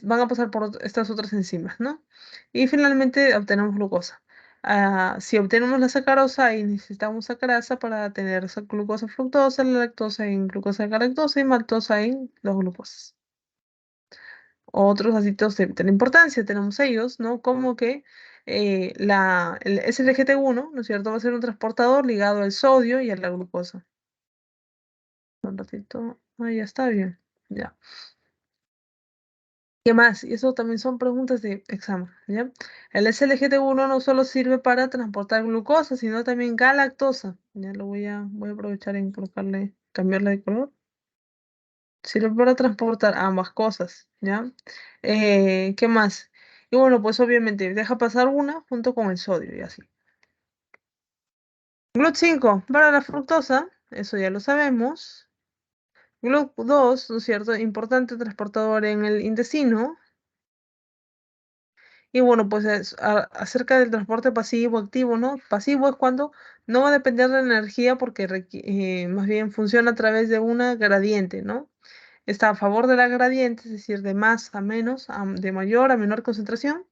van a pasar por estas otras enzimas, ¿no? Y finalmente obtenemos glucosa. Si obtenemos la sacarosa y necesitamos sacarasa para tener esa glucosa fructosa, la lactosa en glucosa galactosa y maltosa en los glucosas. Otros ácidos de la importancia tenemos ellos, ¿no? Como que el SGLT1, ¿no es cierto? Va a ser un transportador ligado al sodio y a la glucosa. Un ratito. Ya está bien. Ya. ¿Qué más? Y eso también son preguntas de examen, ¿ya? El SLGT1 no solo sirve para transportar glucosa, sino también galactosa. Ya voy a aprovechar en colocarle, cambiarle de color. Sirve para transportar ambas cosas, ¿ya? ¿Qué más? Y bueno, pues obviamente deja pasar una junto con el sodio y así. GLUT5 para la fructosa, eso ya lo sabemos. GLUT2, ¿no es cierto? Importante transportador en el intestino. Y bueno, pues acerca del transporte pasivo activo, ¿no? Pasivo es cuando no va a depender de la energía porque más bien funciona a través de una gradiente, ¿no? Está a favor de la gradiente, es decir, de más a menos, de mayor a menor concentración.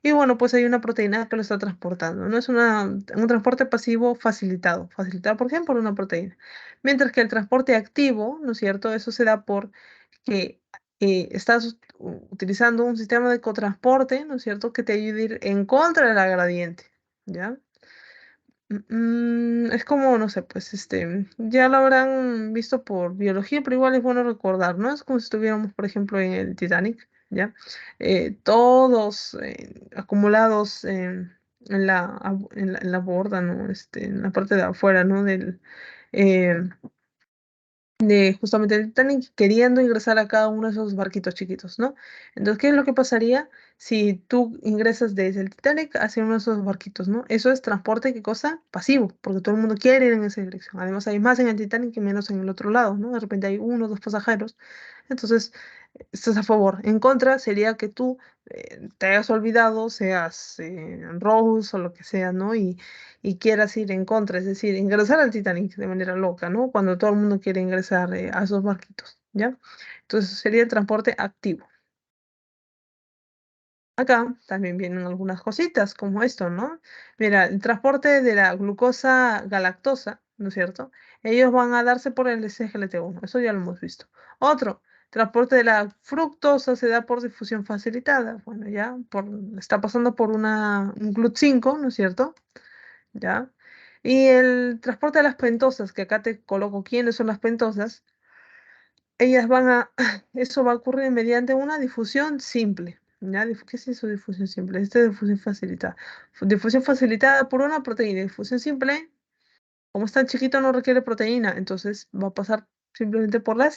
Y bueno, pues hay una proteína que lo está transportando, ¿no? Es un transporte pasivo facilitado, por ejemplo, por una proteína. Mientras que el transporte activo, ¿no es cierto? Eso se da por que estás utilizando un sistema de cotransporte, ¿no es cierto?, que te ayude a ir en contra de la gradiente, ¿ya? Es como, no sé, pues ya lo habrán visto por biología, pero igual es bueno recordar, ¿no? Es como si estuviéramos, por ejemplo, en el Titanic, ¿ya? Todos acumulados en la borda, ¿no? En la parte de afuera, ¿no? Eh, de justamente el Titanic queriendo ingresar a cada uno de esos barquitos chiquitos, ¿no? Entonces, ¿qué es lo que pasaría si tú ingresas desde el Titanic hacia uno de esos barquitos, ¿no? Eso es transporte, ¿qué cosa? Pasivo, porque todo el mundo quiere ir en esa dirección. Además, hay más en el Titanic que menos en el otro lado, ¿no? De repente hay uno o dos pasajeros. Entonces, estás a favor. En contra sería que tú te hayas olvidado, seas Rose o lo que sea, ¿no? Y quieras ir en contra, es decir, ingresar al Titanic de manera loca, ¿no? Cuando todo el mundo quiere ingresar a esos barquitos, ¿ya? Entonces sería el transporte activo. Acá también vienen algunas cositas como esto, ¿no? Mira, el transporte de la glucosa galactosa, ¿no es cierto? Ellos van a darse por el SGLT1, eso ya lo hemos visto. Otro, transporte de la fructosa se da por difusión facilitada. Bueno, ya está pasando por un GLUT5, ¿no es cierto? ¿Ya? Y el transporte de las pentosas, que acá te coloco quiénes son las pentosas, eso va a ocurrir mediante una difusión simple. ¿Ya? ¿Qué es eso, difusión simple? Esta es difusión facilitada. Difusión facilitada por una proteína. Difusión simple, como es tan chiquito, no requiere proteína, entonces va a pasar simplemente por la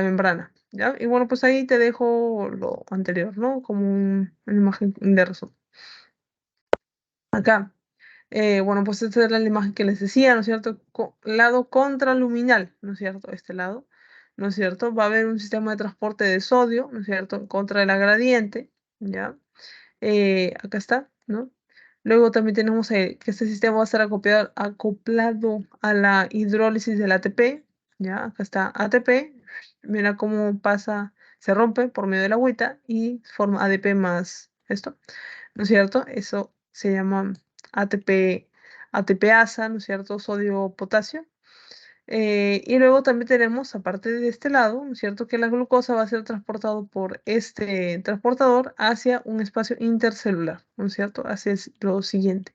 membrana. ¿Ya? Y bueno, pues ahí te dejo lo anterior, ¿no? Como una imagen de resumen. Acá. Bueno, pues esta era la imagen que les decía, ¿no es cierto? Lado contraluminal, ¿no es cierto? Este lado. ¿no es cierto? Va a haber un sistema de transporte de sodio, ¿no es cierto? En contra de la gradiente, ¿ya? Acá está, ¿no? Luego también tenemos que este sistema va a estar acoplado a la hidrólisis del ATP, ¿ya? Acá está ATP, mira cómo pasa, se rompe por medio de la agüita y forma ADP más esto, ¿no es cierto? Eso se llama ATP, ATPasa, ¿no es cierto? Sodio, potasio. Y luego también tenemos, aparte de este lado, ¿no es cierto?, que la glucosa va a ser transportado por este transportador hacia un espacio intercelular, ¿no es cierto? Hacia lo siguiente.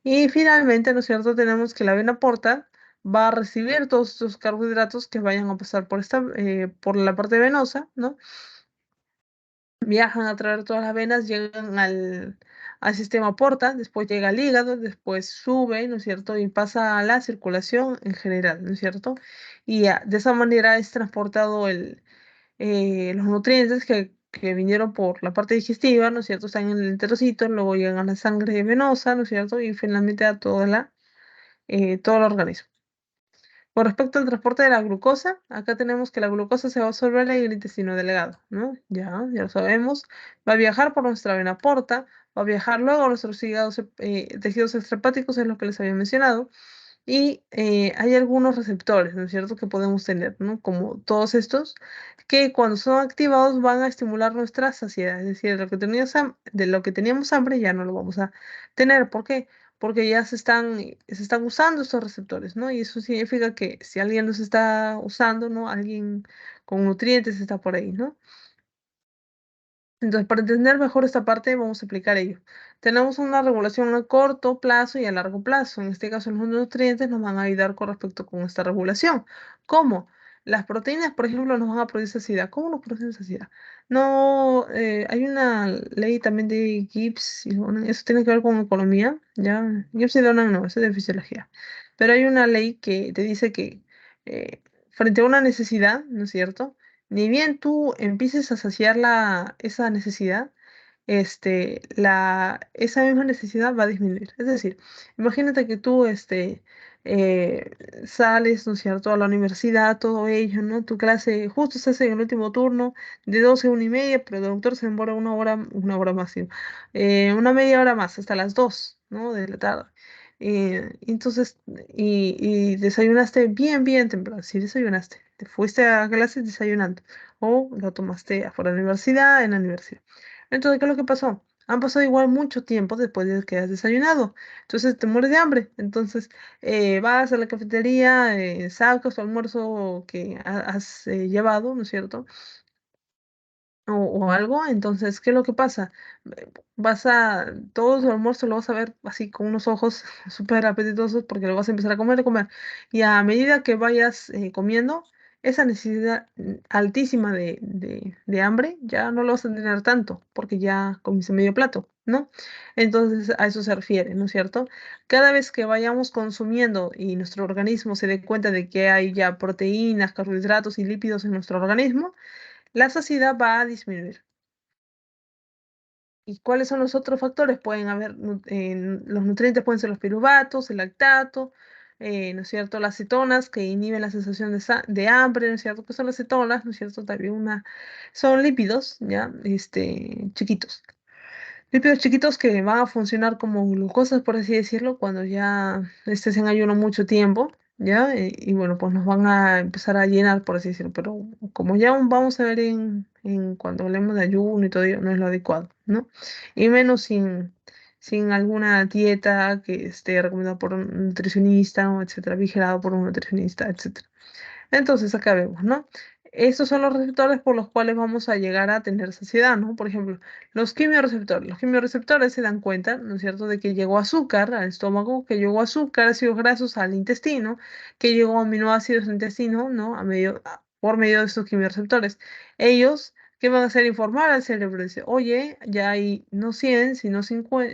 Y finalmente, ¿no es cierto?, tenemos que la vena porta va a recibir todos estos carbohidratos que vayan a pasar por la parte venosa, ¿no? Viajan a través de todas las venas, llegan al sistema porta, después llega al hígado, después sube, ¿no es cierto? Y pasa a la circulación en general, ¿no es cierto? Y de esa manera es transportado los nutrientes que vinieron por la parte digestiva, ¿no es cierto? Están en el enterocito, luego llegan a la sangre venosa, ¿no es cierto? Y finalmente a todo el organismo. Con respecto al transporte de la glucosa, acá tenemos que la glucosa se va a absorber en el intestino delgado, ¿no? Ya lo sabemos. Va a viajar por nuestra vena porta, va a viajar luego a nuestros tejidos extrahepáticos, es lo que les había mencionado. Y hay algunos receptores, ¿no es cierto?, que podemos tener, ¿no? Como todos estos, que cuando son activados van a estimular nuestra saciedad. Es decir, de lo que teníamos hambre ya no lo vamos a tener. ¿Por qué? Porque ya se están usando estos receptores, ¿no? Y eso significa que si alguien los está usando, ¿no? Alguien con nutrientes está por ahí, ¿no? Entonces, para entender mejor esta parte, vamos a explicar ello. Tenemos una regulación a corto plazo y a largo plazo. En este caso, los nutrientes nos van a ayudar con respecto con esta regulación. ¿Cómo? Las proteínas, por ejemplo, nos van a producir saciedad. ¿Cómo nos producen saciedad? No, hay una ley también de Gibbs, y bueno, eso tiene que ver con economía, ¿ya? Gibbs y Donan no, eso es de fisiología. Pero hay una ley que te dice que frente a una necesidad, ¿no es cierto?, ni bien tú empieces a saciar esa necesidad, esa misma necesidad va a disminuir. Es decir, imagínate que tú eh, sales, ¿no es cierto?, a la universidad, todo ello, ¿no? Tu clase justo estás en el último turno, de 12 a 1:30, pero el doctor se demora una hora más, sí, una media hora más, hasta las 2, ¿no?, de la tarde. Entonces, y desayunaste bien, bien temprano. Si desayunaste, te fuiste a clases desayunando o lo tomaste afuera de la universidad, en la universidad. Entonces, ¿qué es lo que pasó? Han pasado igual mucho tiempo después de que has desayunado. Entonces te mueres de hambre. Entonces vas a la cafetería, sacas tu almuerzo que has llevado, ¿no es cierto?, o algo. Entonces, ¿qué es lo que pasa? Todo tu almuerzo lo vas a ver así con unos ojos súper apetitosos porque lo vas a empezar a comer. Y a medida que vayas comiendo, esa necesidad altísima de hambre ya no lo vas a tener tanto porque ya comiste medio plato, ¿no? Entonces, a eso se refiere, ¿no es cierto? Cada vez que vayamos consumiendo y nuestro organismo se dé cuenta de que hay ya proteínas, carbohidratos y lípidos en nuestro organismo, la saciedad va a disminuir. ¿Y cuáles son los otros factores? Pueden haber, los nutrientes pueden ser los piruvatos, el lactato, ¿no es cierto? Las cetonas que inhiben la sensación de hambre, ¿no es cierto? ¿Qué son las cetonas? ¿No es cierto? También son lípidos, ¿ya? Chiquitos. Lípidos chiquitos que van a funcionar como glucosas, por así decirlo, cuando ya estés en ayuno mucho tiempo, ¿ya? Y bueno, pues nos van a empezar a llenar, por así decirlo. Pero como ya aún vamos a ver cuando hablemos de ayuno y todo ello, no es lo adecuado, ¿no? Y menos sin alguna dieta que esté recomendada por un nutricionista, o etcétera, vigilado por un nutricionista, etcétera. Entonces, acá vemos, ¿no? Estos son los receptores por los cuales vamos a llegar a tener saciedad, ¿no? Por ejemplo, los quimiorreceptores. Los quimiorreceptores se dan cuenta, ¿no es cierto?, de que llegó azúcar al estómago, que llegó azúcar, ácidos grasos al intestino, que llegó aminoácidos al intestino, ¿no? Por medio de estos quimiorreceptores. Ellos, ¿qué van a hacer? Informar al cerebro. Dice, oye, ya hay no 100, sino 50,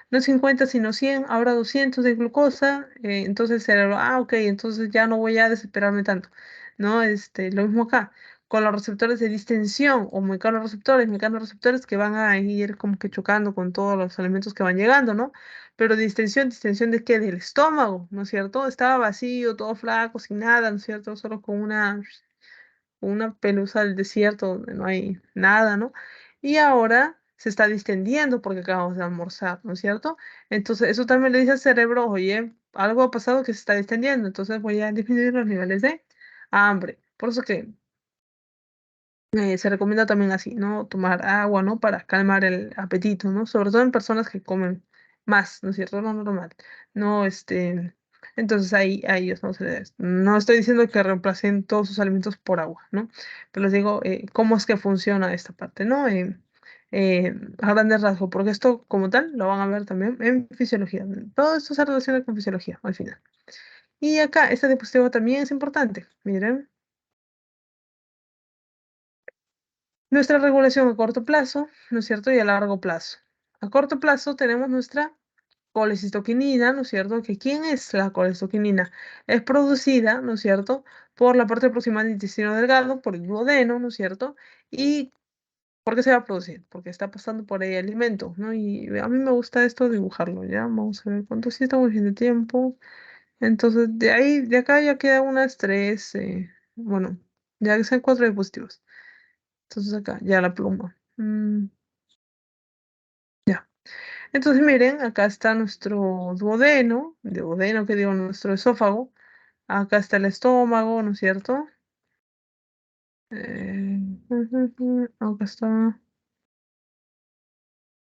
no 50, sino 100, ahora 200 de glucosa. Entonces el cerebro, ok, entonces ya no voy a desesperarme tanto, ¿no? Lo mismo acá, con los receptores de distensión o mecanorreceptores que van a ir como que chocando con todos los elementos que van llegando, ¿no? Pero ¿distensión de qué? Del estómago, ¿no es cierto? Estaba vacío, todo flaco, sin nada, ¿no es cierto? Solo con una una pelusa del desierto donde no hay nada, ¿no? Y ahora se está distendiendo porque acabamos de almorzar, ¿no es cierto? Entonces, eso también le dice al cerebro, oye, algo ha pasado que se está distendiendo, entonces voy a disminuir los niveles de hambre. Por eso que se recomienda también así, ¿no? Tomar agua, ¿no? Para calmar el apetito, ¿no? Sobre todo en personas que comen más, ¿no es cierto? No normal. No, entonces ahí a ellos no se les... No estoy diciendo que reemplacen todos sus alimentos por agua, ¿no? Pero les digo cómo es que funciona esta parte, ¿no? A grandes rasgos, porque esto como tal lo van a ver también en fisiología. Todo esto se relaciona con fisiología al final. Y acá, este dispositivo también es importante. Miren. Nuestra regulación a corto plazo, ¿no es cierto? Y a largo plazo. A corto plazo tenemos nuestra colecistoquinina, ¿no es cierto? Que ¿quién es la colecistoquinina? Es producida, ¿no es cierto? Por la parte proximal del intestino delgado, por el duodeno, ¿no es cierto? ¿Y por qué se va a producir? Porque está pasando por ahí alimento, ¿no? Y a mí me gusta esto dibujarlo, ¿ya? Vamos a ver cuánto sí estamos bien de tiempo. Entonces, de ahí, de acá ya queda unas tres, bueno, ya que sean cuatro dispositivos. Entonces acá, ya la pluma. Ya. Entonces miren, acá está nuestro duodeno, que digo, nuestro esófago. Acá está el estómago, ¿no es cierto? Eh, acá está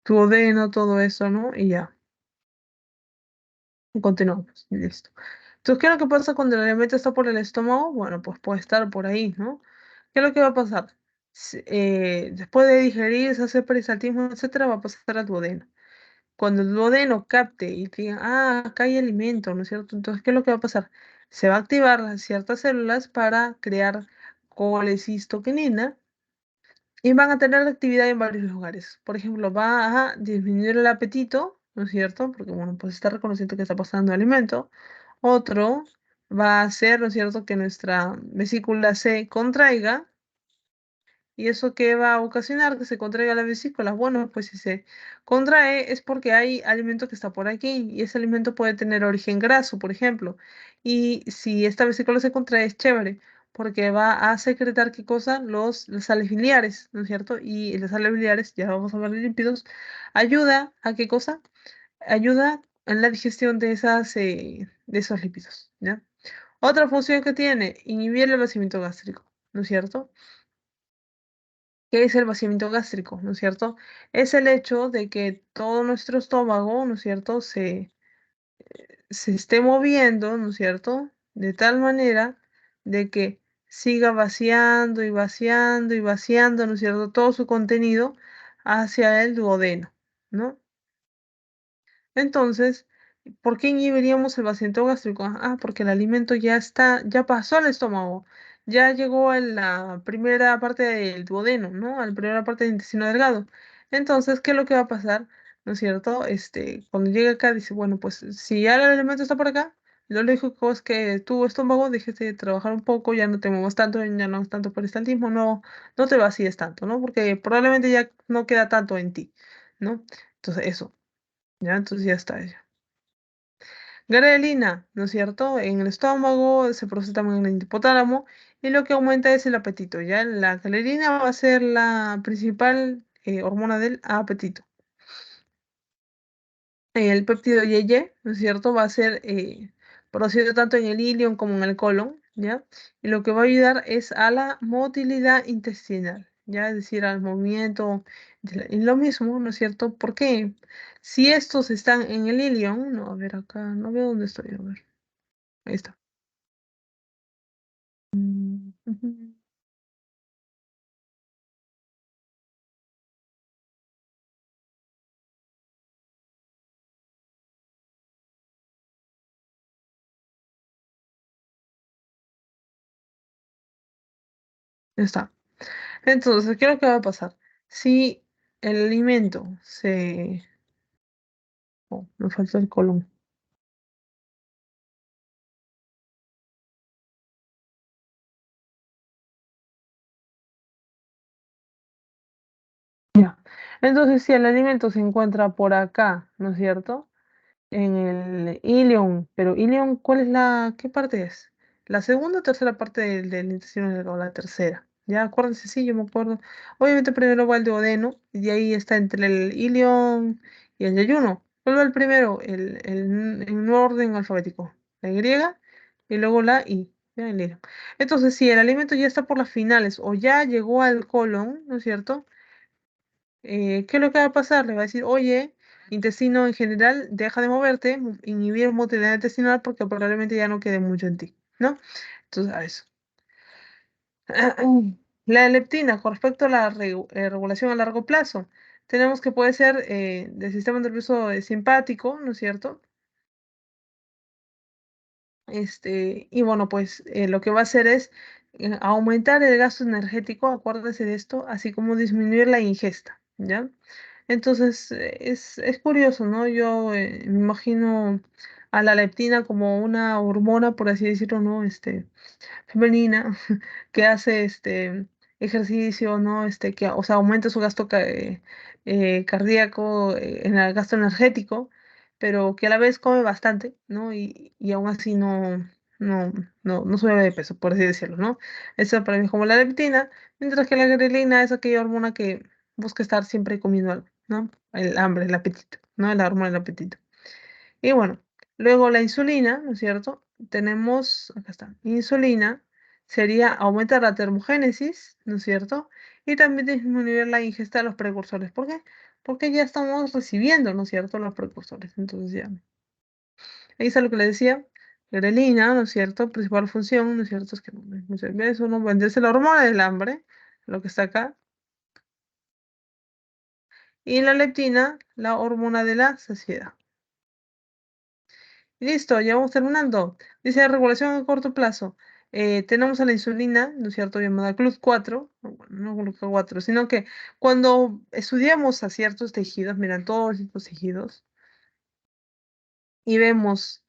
duodeno, todo eso, ¿no? Y ya, continuamos, y listo. Entonces, ¿qué es lo que pasa cuando el alimento está por el estómago? Bueno, pues puede estar por ahí, ¿no? ¿Qué es lo que va a pasar? Después de digerir, se hace peristaltismo, etcétera, va a pasar al duodeno. Cuando el duodeno capte y diga, ah, acá hay alimento, ¿no es cierto? Entonces, ¿qué es lo que va a pasar? Se va a activar las ciertas células para crear colecistoquinina y van a tener actividad en varios lugares. Por ejemplo, va a disminuir el apetito, ¿no es cierto? Porque, bueno, pues está reconociendo que está pasando alimento. Otro va a hacer, ¿no es cierto?, que nuestra vesícula se contraiga. ¿Y eso qué va a ocasionar? Que se contraiga la vesícula. Bueno, pues si se contrae es porque hay alimento que está por aquí y ese alimento puede tener origen graso, por ejemplo. Y si esta vesícula se contrae es chévere porque va a secretar qué cosa, las sales biliares, ¿no es cierto? Y las sales biliares, ya vamos a hablar de lípidos, ayuda a qué cosa? Ayuda en la digestión de esos lípidos, ¿ya? Otra función que tiene, inhibir el vaciamiento gástrico, ¿no es cierto? ¿Qué es el vaciamiento gástrico? ¿No es cierto? Es el hecho de que todo nuestro estómago, ¿no es cierto?, se esté moviendo, ¿no es cierto?, de tal manera de que siga vaciando y vaciando y vaciando, ¿no es cierto?, todo su contenido hacia el duodeno, ¿no? Entonces, ¿por qué inhibiríamos el vaciamiento gástrico? Ah, porque el alimento ya está, ya pasó al estómago, ya llegó a la primera parte del duodeno, ¿no? A la primera parte del intestino delgado. Entonces, ¿qué es lo que va a pasar? ¿No es cierto? Cuando llega acá, dice, bueno, pues si ya el alimento está por acá, lo lógico es que tu estómago dejes de trabajar un poco, ya no te muevas tanto, ya no es tanto peristaltismo, no, no te vacíes tanto, ¿no? Porque probablemente ya no queda tanto en ti, ¿no? Entonces, eso. Ya, entonces ya está ella. Grelina, ¿no es cierto? En el estómago se produce también en el hipotálamo y lo que aumenta es el apetito, ¿ya? La grelina va a ser la principal hormona del apetito. El péptido YY, ¿no es cierto? Va a ser producido tanto en el ilion como en el colon, ¿ya? Y lo que va a ayudar es a la motilidad intestinal, ¿ya? Es decir, al movimiento. Y lo mismo, ¿no es cierto? ¿Por qué? Si estos están en el ilion, no, a ver acá, no veo dónde estoy, a ver, ahí está. Ujú. Está. Entonces, ¿qué es lo que va a pasar? Si el alimento se... Oh, me falta el colon. Ya. Entonces, si el alimento se encuentra por acá, ¿no es cierto? En el ilion, pero ilion, ¿cuál es qué parte es? la segunda o tercera parte del intestino delgado, la tercera. Ya, acuérdense, sí, yo me acuerdo. Obviamente primero va el duodeno, y de ahí está entre el ilion y el yeyuno. ¿Cuál va el primero? En un orden alfabético. La griega y luego la I. Ya, el ilion. Entonces, si el alimento ya está por las finales o ya llegó al colon, ¿no es cierto? ¿Qué es lo que va a pasar? Le va a decir, oye, intestino en general, deja de moverte, inhibir motilidad intestinal porque probablemente ya no quede mucho en ti, ¿no? Entonces, a eso. La leptina, con respecto a la regulación a largo plazo, tenemos que puede ser del sistema nervioso simpático, ¿no es cierto? Y bueno, pues lo que va a hacer es aumentar el gasto energético, acuérdese de esto, así como disminuir la ingesta, ¿ya? Entonces, es curioso, ¿no? Yo me imagino a la leptina como una hormona, por así decirlo, ¿no? Femenina que hace ejercicio, ¿no? Que, o sea, aumenta su gasto cardíaco, en el gasto energético, pero que a la vez come bastante, ¿no? Y aún así no sube de peso, por así decirlo, ¿no? Eso para mí es como la leptina, mientras que la grelina es aquella hormona que busca estar siempre comiendo algo, ¿no? El hambre, el apetito, ¿no? La hormona del apetito. Y bueno, luego la insulina, ¿no es cierto? Tenemos, acá está, insulina sería aumentar la termogénesis, ¿no es cierto? Y también disminuir la ingesta de los precursores. ¿Por qué? Porque ya estamos recibiendo, ¿no es cierto?, los precursores. Entonces ya, ahí está lo que le decía, grelina, ¿no es cierto? Principal función, ¿no es cierto? Es que muchas veces uno venderse la hormona del hambre, lo que está acá, y la leptina, la hormona de la saciedad. Listo, ya vamos terminando. Dice regulación a corto plazo. Tenemos a la insulina, ¿no es cierto? Llamada GLUT4, no, bueno, no GLUT4, sino que cuando estudiamos a ciertos tejidos, miran todos estos tejidos, y vemos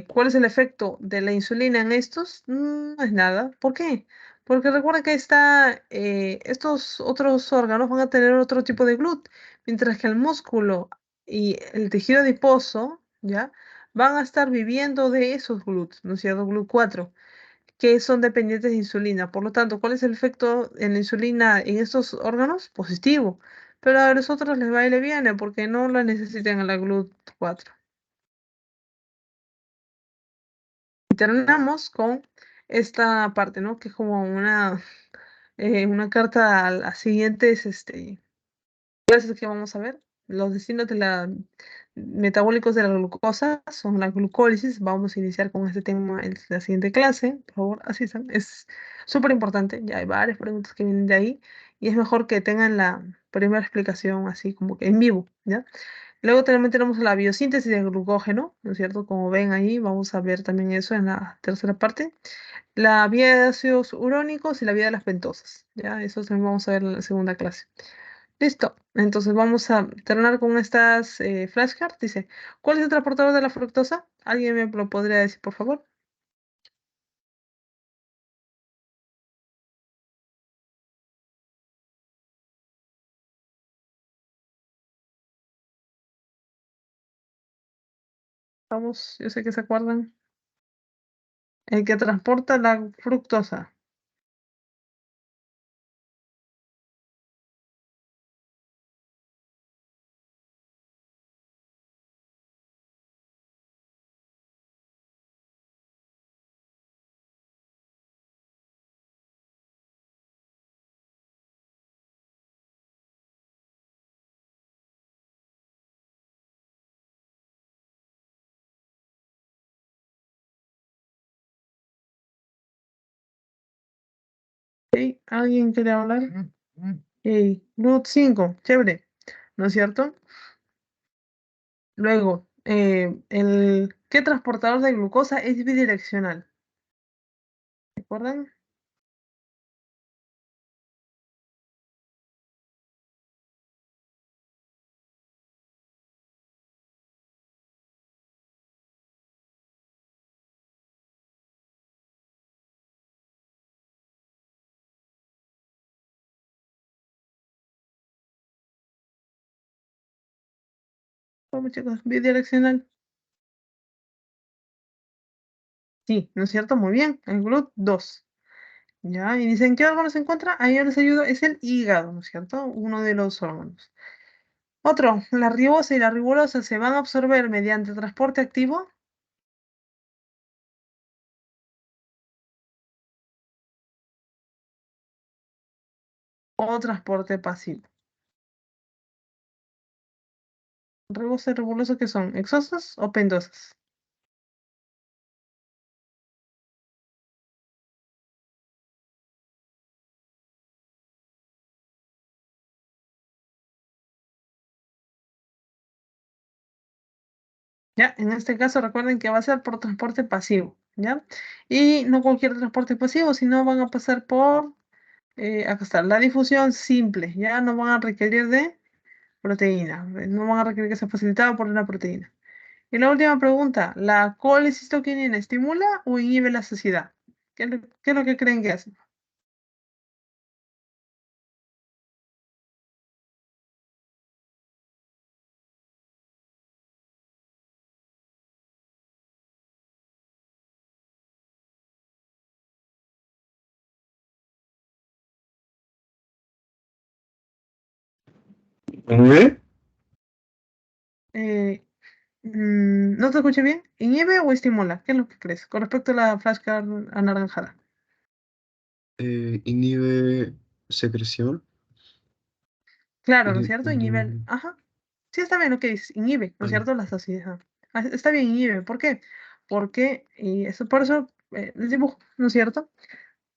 cuál es el efecto de la insulina en estos, no es nada. ¿Por qué? Porque recuerda que estos otros órganos van a tener otro tipo de GLUT, mientras que el músculo y el tejido adiposo, ¿ya? Van a estar viviendo de esos GLUT, ¿no es cierto? GLUT4, que son dependientes de insulina. Por lo tanto, ¿cuál es el efecto en la insulina en estos órganos? Positivo. Pero a los otros les va y le viene porque no la necesitan en la GLUT4. Y terminamos con esta parte, ¿no? Que es como una carta a las siguientes clases que vamos a ver. Los destinos de la metabólicos de la glucosa son la glucólisis. Vamos a iniciar con este tema en la siguiente clase. Por favor, asistan. Es súper importante. Ya hay varias preguntas que vienen de ahí. Y es mejor que tengan la primera explicación así como que en vivo, ¿ya? Luego también tenemos la biosíntesis del glucógeno, ¿no es cierto? Como ven ahí, vamos a ver también eso en la tercera parte. La vía de ácidos urónicos y la vía de las pentosas, ¿ya? Eso también vamos a ver en la segunda clase. Listo. Entonces vamos a terminar con estas flashcards. Dice, ¿cuál es el transportador de la fructosa? ¿Alguien me lo podría decir, por favor? Vamos, yo sé que se acuerdan. El que transporta la fructosa. ¿Sí? ¿Alguien quiere hablar? GLUT 5, chévere, ¿no es cierto? Luego, ¿qué transportador de glucosa es bidireccional? ¿Recuerdan? Vamos chicos, bidireccional. Sí, ¿no es cierto? Muy bien, el GLUT2. ¿Ya? Y dicen, ¿qué órgano se encuentra? Ahí yo les ayudo, es el hígado, ¿no es cierto? Uno de los órganos. Otro, la ribosa y la ribulosa se van a absorber mediante transporte activo o transporte pasivo. Ribosa y ribulosa, ¿qué son? ¿Exosas o pendosas? ¿Ya? En este caso recuerden que va a ser por transporte pasivo, ¿ya? Y no cualquier transporte pasivo, sino van a pasar por, acá está, la difusión simple, ¿ya? No van a requerir de proteína, no van a requerir que sea facilitado por una proteína. Y la última pregunta, ¿la colecistoquinina estimula o inhibe la saciedad? ¿Qué es lo que creen que hace? ¿Inhibe? Eh, ¿No te escuché bien? ¿Inhibe o estimula? ¿Qué es lo que crees? Con respecto a la frasca anaranjada. Inhibe secreción. Claro, ¿no es Inhi- cierto? Inhibe, inhibe- ajá. Sí, está bien lo que dices, inhibe, ¿no es ah, ya. cierto? La saciedad. Está bien, inhibe. ¿Por qué? Porque, y eso, por eso les dibujo, ¿no es cierto?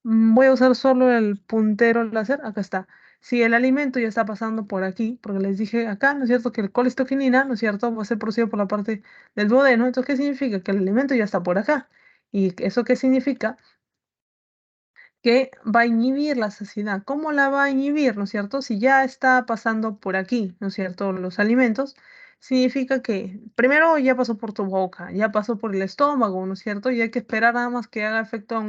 Voy a usar solo el puntero láser. Acá está. Si el alimento ya está pasando por aquí, porque les dije acá, ¿no es cierto? Que el colesteoquinina, ¿no es cierto? Va a ser producido por la parte del duodeno. Entonces, ¿qué significa? Que el alimento ya está por acá. ¿Y eso qué significa? Que va a inhibir la saciedad. ¿Cómo la va a inhibir, no es cierto? Si ya está pasando por aquí, ¿no es cierto? Los alimentos, significa que primero ya pasó por tu boca, ya pasó por el estómago, ¿no es cierto? Y hay que esperar nada más que haga efecto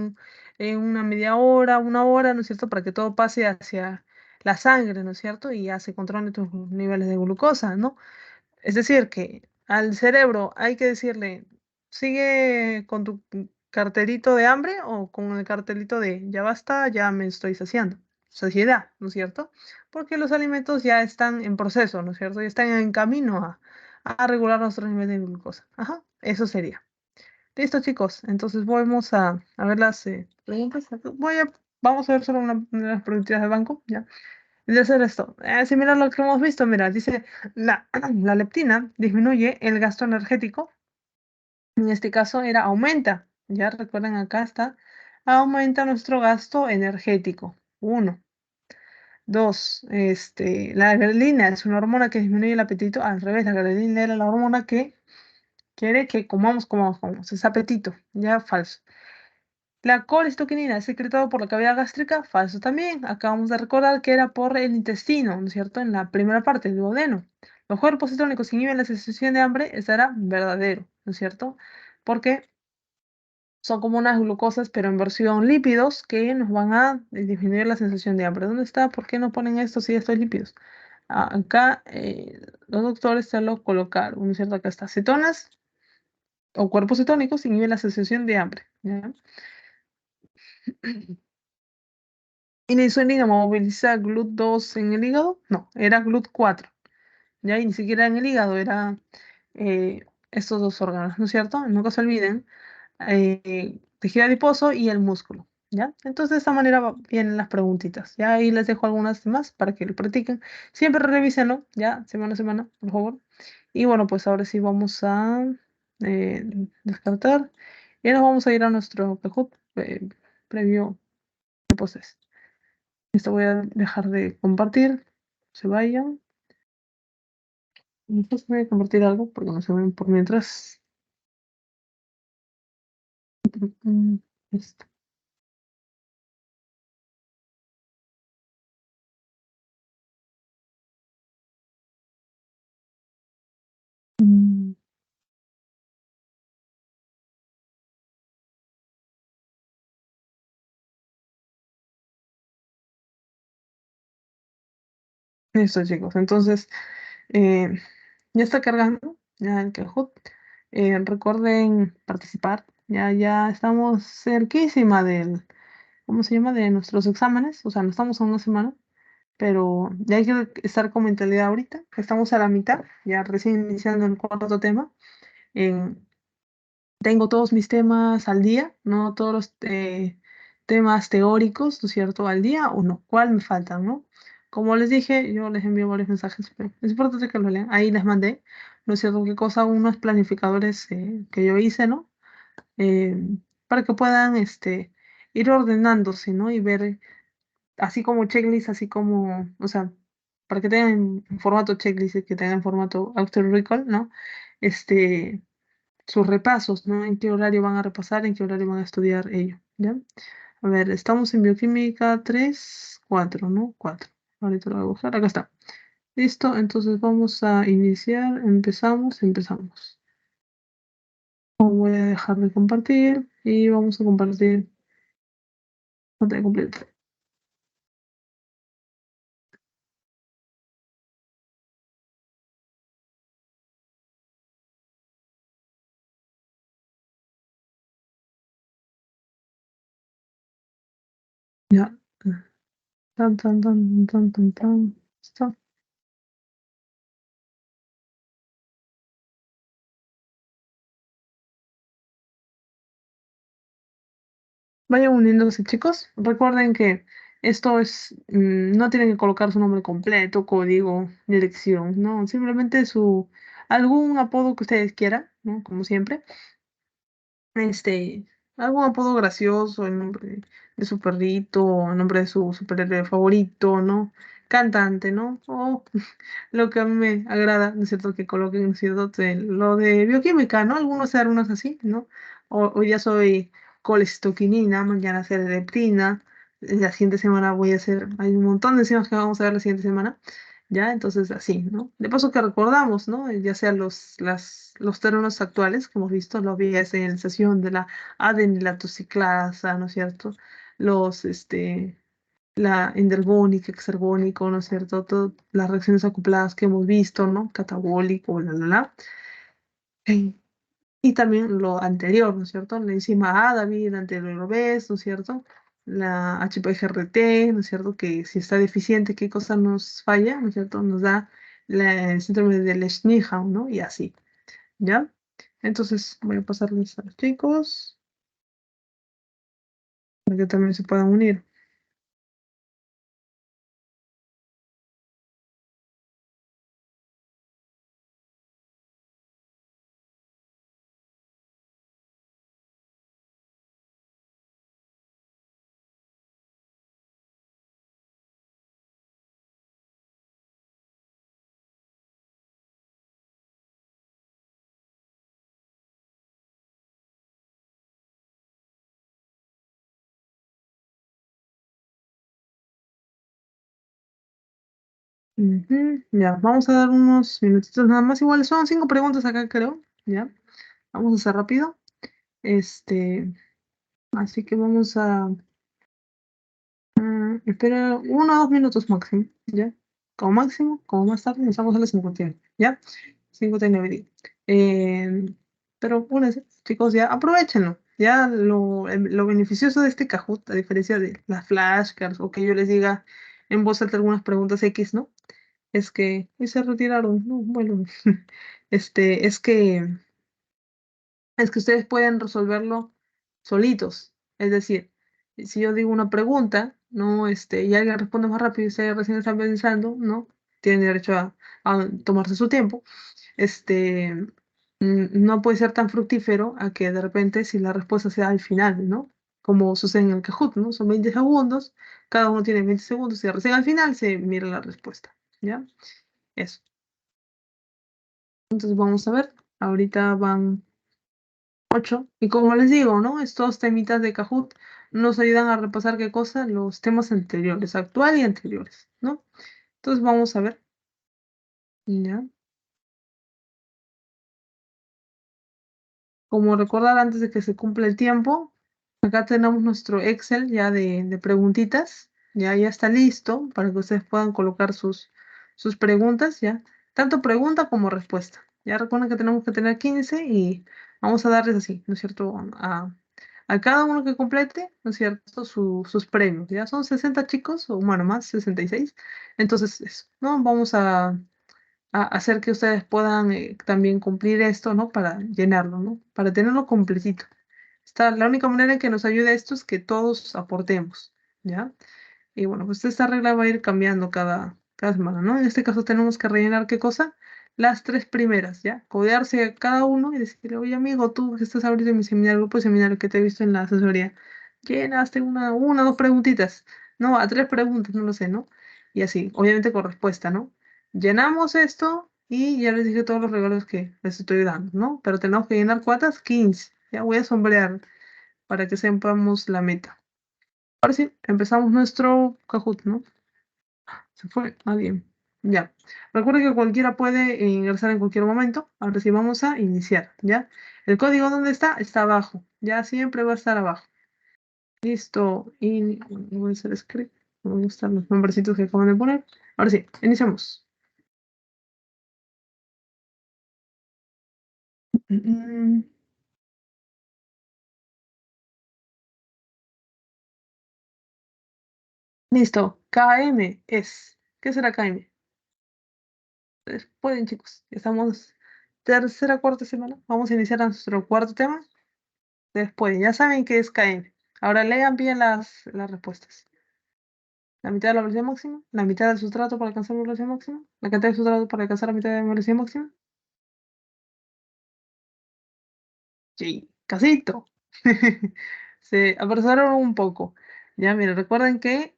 en una media hora, una hora, ¿no es cierto? Para que todo pase hacia la sangre, ¿no es cierto? Y ya se controlen tus niveles de glucosa, ¿no? Es decir, que al cerebro hay que decirle, sigue con tu cartelito de hambre o con el cartelito de ya basta, ya me estoy saciando. Saciedad, ¿no es cierto? Porque los alimentos ya están en proceso, ¿no es cierto? Ya están en camino a regular nuestros niveles de glucosa. Ajá, eso sería. Listo, chicos. Entonces vamos a ver las preguntas. Vamos a ver solo una de las preguntas del banco, ¿ya? De hacer esto. Similar a lo que hemos visto, mira, dice la leptina disminuye el gasto energético. En este caso era aumenta. Ya recuerden acá está. Aumenta nuestro gasto energético. Uno. Dos, la grelina es una hormona que disminuye el apetito. Al revés, la grelina era la hormona que quiere que comamos, comamos, comamos. Es apetito. Ya falso. La colesteoquinina es secretado por la cavidad gástrica, falso también. Acabamos de recordar que era por el intestino, ¿no es cierto? En la primera parte, el duodeno. Los cuerpos cetónicos inhiben la sensación de hambre, estará verdadero, ¿no es cierto? Porque son como unas glucosas, pero en versión lípidos, que nos van a disminuir la sensación de hambre. ¿Dónde está? ¿Por qué no ponen esto si estos lípidos? Acá los doctores se lo colocaron, ¿no es cierto? Acá está. Cetonas o cuerpos cetónicos inhiben la sensación de hambre, ¿ya? ¿Y la insulina moviliza GLUT2 en el hígado? No, era GLUT4. Ya, y ni siquiera en el hígado, era estos dos órganos, ¿no es cierto? Nunca se olviden, tejido adiposo y el músculo, ¿ya? Entonces, de esta manera vienen las preguntitas. Ya ahí les dejo algunas más para que lo practiquen. Siempre revísenlo, ya, semana a semana, por favor. Y bueno, pues ahora sí vamos a eh, descartar. Y nos vamos a ir a nuestro Kahoot, previo proceso. Esto voy a dejar de compartir. Se vayan. Entonces voy a compartir algo porque no se ven por mientras. Mm, esto. Mm, Eso, chicos. Entonces, ya está cargando ya el Kahoot. Recuerden participar. Ya estamos cerquísima ¿cómo se llama? De nuestros exámenes. O sea, no estamos a una semana, pero ya hay que estar con mentalidad ahorita, que estamos a la mitad, ya recién iniciando el cuarto tema. En- Tengo todos mis temas al día, no todos los temas teóricos, ¿no es cierto? Al día o no, ¿cuál me faltan, no? Como les dije, yo les envío varios mensajes, pero es importante que lo lean. Ahí les mandé, ¿no es cierto? Qué cosa, unos planificadores que yo hice, ¿no? Eh, para que puedan ir ordenándose, ¿no? Y ver, así como checklist, así como, o sea, para que tengan en formato checklist y que tengan en formato auto recall, ¿no? Este sus repasos, ¿no? En qué horario van a repasar, en qué horario van a estudiar ello, ¿ya? A ver, estamos en bioquímica 3 4, ¿no? 4. Ahorita lo voy a buscar, acá está. Listo, entonces vamos a iniciar, empezamos. Voy a dejar de compartir y vamos a compartir pantalla completa. Ya. Tan. Listo. Vayan uniéndose, chicos. Recuerden que esto no tienen que colocar su nombre completo, código, dirección, ¿no? Simplemente algún apodo que ustedes quieran, ¿no? Como siempre. Este, Algún apodo gracioso, el nombre de su perrito, el nombre de su superhéroe favorito, ¿no? Cantante, ¿no? O lo que a mí me agrada, ¿no es cierto? Que coloquen, ¿no es cierto? Lo de bioquímica, ¿no? Algunos así, ¿no? Hoy ya soy colesteoquinina, mañana seré leptina, la siguiente semana voy a hacer, hay un montón de enzimas que vamos a ver la siguiente semana, ¿ya? Entonces así, ¿no? De paso que recordamos, ¿no? Ya sea los términos actuales que hemos visto, la vía señalización de la adenilatoxiclasa, ¿no es cierto? Los, la endergónica, exergónico, ¿no es cierto? Todas las reacciones acopladas que hemos visto, ¿no? Catabólico, la. Eh, Y también lo anterior, ¿no es cierto? La enzima ADAMI, la anterior ¿no es cierto? La HPGRT, ¿no es cierto? Que si está deficiente, ¿qué cosa nos falla? ¿No es cierto? Nos da el síndrome de Lesch-Nyhan, ¿no? Y así, ¿ya? Entonces voy a pasarles a los chicos para que también se puedan unir. Ujú. Ya, vamos a dar unos minutitos nada más. Igual son 5 preguntas acá, creo. Ya, vamos a hacer rápido. Este, Así que vamos a espera 1 o 2 minutos máximo, ¿ya? Como máximo, como más tarde, empezamos a las 59, ¿ya? 59 digo. Pero únanse, chicos, ya aprovechenlo. Ya lo beneficioso de este Kahoot, a diferencia de las flashcards o que yo les diga en voz alta algunas preguntas X, ¿no? Es que, y se retiraron, ¿no? Bueno, este, es que es que ustedes pueden resolverlo solitos. Es decir, si yo digo una pregunta, ¿no? Y alguien responde más rápido y ustedes recién están pensando, ¿no? Tienen derecho a tomarse su tiempo. Este, no puede ser tan fructífero a que de repente si la respuesta sea al final, ¿no? Como sucede en el Kahoot, ¿no? Son 20 segundos, cada uno tiene 20 segundos y recién al final se mira la respuesta, ¿ya? Eso. Entonces vamos a ver, ahorita van 8. Y como les digo, ¿no? Estos temitas de Kahoot nos ayudan a repasar qué cosa, los temas anteriores, actual y anteriores, ¿no? Entonces vamos a ver. Ya. Como recordar antes de que se cumpla el tiempo, acá tenemos nuestro Excel ya de preguntitas. Ya está listo para que ustedes puedan colocar sus preguntas, ¿ya? Tanto pregunta como respuesta. Ya recuerden que tenemos que tener 15 y Vamos a darles así, ¿no es cierto? A cada uno que complete, ¿no es cierto? Sus premios, ¿ya? Son 60 chicos, o bueno, más, 66. Entonces, eso, ¿no? Vamos a hacer que ustedes puedan también cumplir esto, ¿no? Para llenarlo, ¿no? Para tenerlo completito. La única manera en que nos ayude esto es que todos aportemos, ¿ya? Y bueno, pues esta regla va a ir cambiando cada semana, ¿no? En este caso tenemos que rellenar, ¿qué cosa? Las tres primeras, ¿ya? Codearse a cada uno y decirle, oye amigo, tú que estás ahorita en mi seminario, grupo de seminario que te he visto en la asesoría, llenaste dos preguntitas, no, a tres preguntas, no lo sé, ¿no? Y así, obviamente con respuesta, ¿no? Llenamos esto y ya les dije todos los regalos que les estoy dando, ¿no? Pero tenemos que llenar cuántas, 15. Ya voy a sombrear para que sepamos la meta. Ahora sí, empezamos nuestro Kahoot, ¿no? Se fue. Ah, bien. Ya. Recuerden que cualquiera puede ingresar en cualquier momento. Ahora sí vamos a iniciar, ¿ya? El código, ¿dónde está? Está abajo. Ya siempre va a estar abajo. Listo. Y voy a hacer script. Voy a estar los nombrecitos que acaban de poner. Ahora sí, iniciamos. Mm, mm. Listo. KM es. ¿Qué será KM? Pueden, chicos. Estamos tercera, cuarta semana. Vamos a iniciar nuestro cuarto tema. Después, ya saben qué es KM. Ahora lean bien las respuestas. La mitad de la velocidad máxima, la mitad del sustrato para alcanzar la velocidad máxima, la cantidad de sustrato para alcanzar la mitad de la velocidad máxima. Sí, casito. Se apresuraron un poco. Ya, miren, recuerden que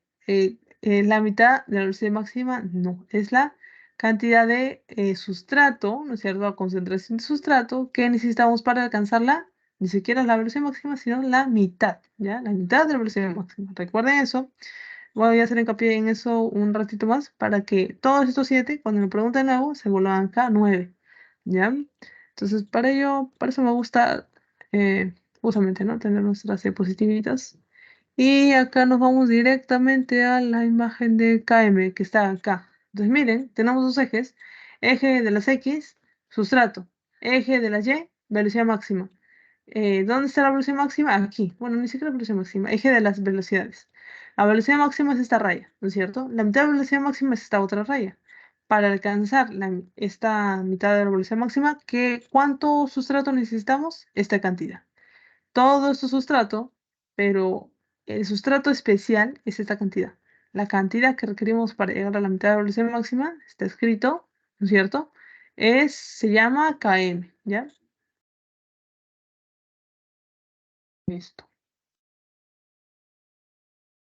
la mitad de la velocidad máxima no, es la cantidad de sustrato, ¿no es cierto? La concentración de sustrato que necesitamos para alcanzarla, ni siquiera la velocidad máxima, sino la mitad, ¿ya? La mitad de la velocidad máxima. Recuerden eso. Voy a hacer hincapié en eso un ratito más para que todos estos 7, cuando me pregunten de nuevo, se vuelvan acá 9. ¿Ya? Entonces, para eso me gusta justamente, ¿no? Tener nuestras diapositivitas. Y acá nos vamos directamente a la imagen de KM que está acá. Entonces, miren, tenemos dos ejes. Eje de las X, sustrato. Eje de las Y, velocidad máxima. ¿Dónde está la velocidad máxima? Aquí. Bueno, ni siquiera velocidad máxima. Eje de las velocidades. La velocidad máxima es esta raya, ¿no es cierto? La mitad de la velocidad máxima es esta otra raya. Para alcanzar esta mitad de la velocidad máxima, ¿cuánto sustrato necesitamos? Esta cantidad. Todo esto es sustrato, pero el sustrato especial es esta cantidad. La cantidad que requerimos para llegar a la mitad de la velocidad máxima, está escrito, ¿no es cierto? Se llama km, ¿ya? Listo.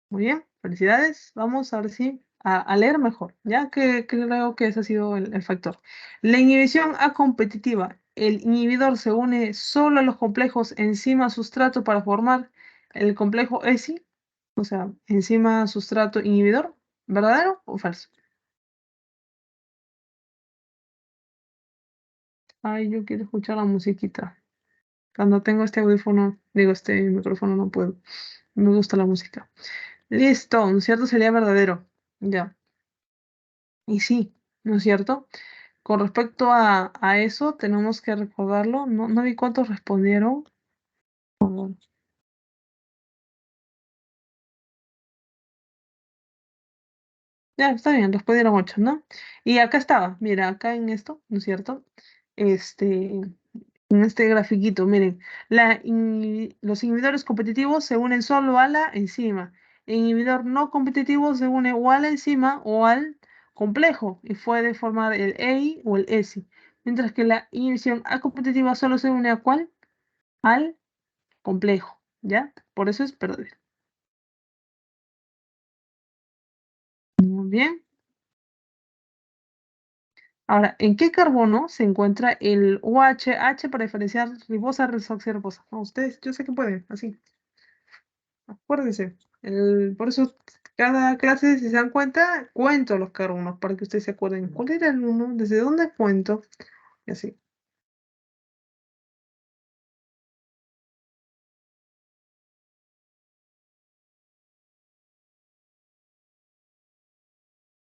Muy bien, felicidades. Vamos ahora sí a leer mejor, ya que creo que ese ha sido el factor. La inhibición A competitiva. El inhibidor se une solo a los complejos enzima-sustrato para formar el complejo ESI, o sea, enzima-sustrato-inhibidor. ¿Verdadero o falso? Ay, yo quiero escuchar la musiquita. Cuando tengo este audífono, digo, este micrófono no puedo. Me gusta la música. Listo, ¿no es cierto? Sería verdadero. Ya. Y sí, ¿no es cierto? Con respecto a eso, tenemos que recordarlo. No, no vi cuántos respondieron. A ver. Ya, está bien, respondieron 8, ¿no? Y acá estaba, mira, acá en esto, ¿no es cierto? En este grafiquito, miren, los inhibidores competitivos se unen solo a la enzima. El inhibidor no competitivo se une o a la enzima o al complejo y puede formar el EI o el ESI. Mientras que la inhibición A competitiva solo se une a ¿cuál? Al complejo, ¿ya? Por eso es verdadero. Muy bien. Ahora, ¿en qué carbono se encuentra el OHH para diferenciar ribosa, resoxirribosa? No, ustedes, yo sé que pueden, así. Acuérdense. Por eso, cada clase, si se dan cuenta, cuento los carbonos para que ustedes se acuerden. ¿Cuál era el uno? ¿Desde dónde cuento? Y así.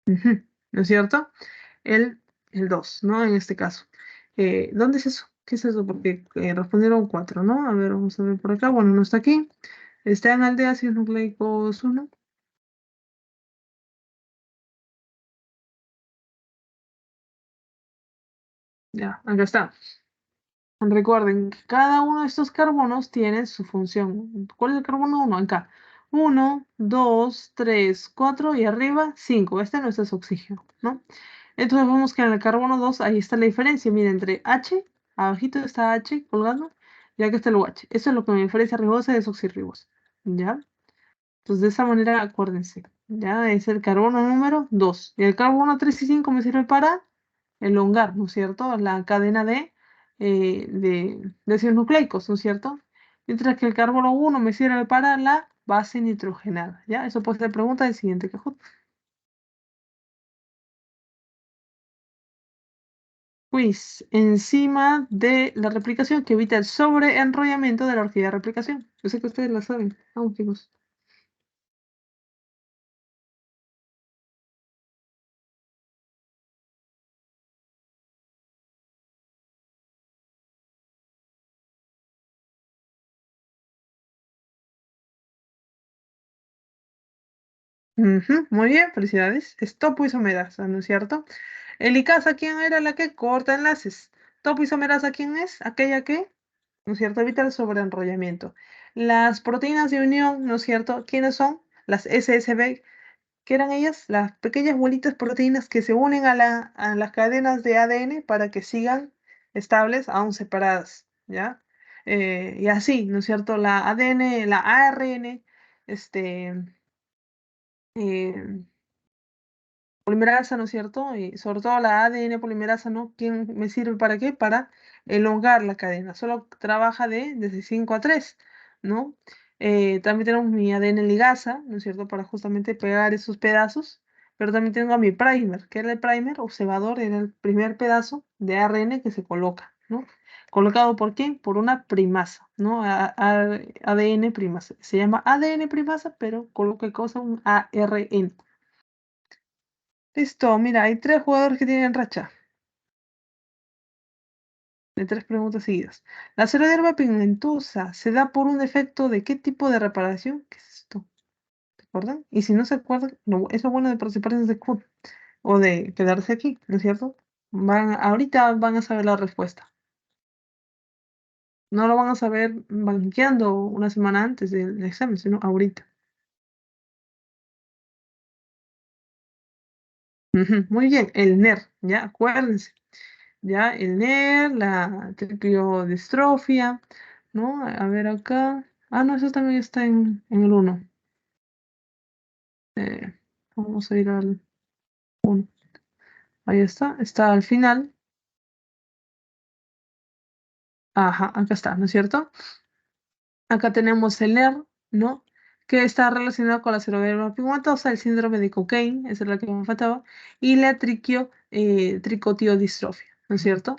Ujú, ¿no es cierto? El, el 2, ¿no? En este caso. ¿Dónde es eso? ¿Qué es eso? Porque respondieron 4, ¿no? A ver, vamos a ver por acá. Bueno, no está aquí. Está en aldeácidos nucleicos 1. Ya, acá está. Recuerden que cada uno de estos carbonos tiene su función. ¿Cuál es el carbono 1? Acá. 1, 2, 3, 4 y arriba 5. Este no es oxígeno, ¿no? Entonces vemos que en el carbono 2 ahí está la diferencia. Mira, entre H, abajito está H colgando, y acá está el OH. Eso es lo que me diferencia ribosa de desoxirribosa. ¿Ya? Entonces de esa manera acuérdense. Ya es el carbono número 2. Y el carbono 3 y 5 me sirve para elongar, ¿no es cierto? La cadena de ácidos nucleicos, ¿no es cierto? Mientras que el carbono 1 me sirve para la base nitrogenada, ¿ya? Eso puede ser pregunta del siguiente cajón. Quiz, enzima de la replicación que evita el sobreenrollamiento de la orquídea de replicación. Yo sé que ustedes la saben. Vamos, chicos. Ujú, muy bien, felicidades. Es topoisomerasa, ¿no es cierto? Helicasa, ¿quién era la que corta enlaces? Topoisomerasa, ¿quién es? Aquella que, ¿no es cierto?, evita el sobreenrollamiento. Las proteínas de unión, ¿no es cierto? ¿Quiénes son? Las SSB. ¿Qué eran ellas? Las pequeñas bolitas proteínas que se unen a las cadenas de ADN para que sigan estables, aún separadas, ¿ya? Y así, ¿no es cierto? La ADN, la ARN, este, eh, polimerasa, ¿no es cierto? Y sobre todo la ADN polimerasa, ¿no? ¿Quién me sirve para qué? Para elongar la cadena. Solo trabaja desde 5 a 3, ¿no? También tenemos mi ADN ligasa, ¿no es cierto? Para justamente pegar esos pedazos. Pero también tengo a mi primer, que era el primer observador, era el primer pedazo de ARN que se coloca, ¿no? ¿Colocado por quién? Por una primasa, ¿no? ADN primasa. Se llama ADN primasa, pero coloca cosa un ARN. Listo, mira, hay 3 jugadores que tienen racha de 3 preguntas seguidas. La xeroderma pigmentosa se da por un defecto de qué tipo de reparación. ¿Qué es esto? ¿Se acuerdan? Y si no se acuerdan, eso es bueno de participarse en Scoop o de quedarse aquí, ¿no es cierto? Ahorita van a saber la respuesta. No lo van a saber banqueando una semana antes del examen, sino ahorita. Ujú, muy bien, el NER, ya, acuérdense. Ya, el NER, la tripiodistrofia, ¿no? A ver acá. Ah, no, eso también está en el 1. Vamos a ir al 1. Ahí está al final. Ajá, acá está, ¿no es cierto? Acá tenemos el NER, ¿no? Que está relacionado con la cerebral pigmentosa, el síndrome de Cockayne, esa es la que me faltaba, y la tricotiodistrofia, ¿no es cierto?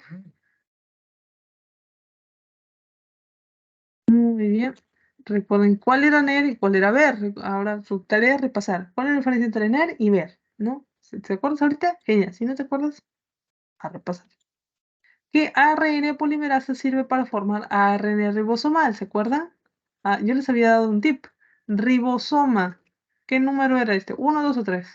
Muy bien. Recuerden cuál era NER y cuál era ver. Ahora su tarea es repasar. ¿Cuál es la diferencia entre NER y ver? ¿No? ¿Te acuerdas ahorita? Genial. Si no te acuerdas, a repasar. ¿Qué ARN polimerasa sirve para formar ARN ribosomal? ¿Se acuerdan? Ah, yo les había dado un tip. Ribosoma. ¿Qué número era este? ¿Uno, dos o tres?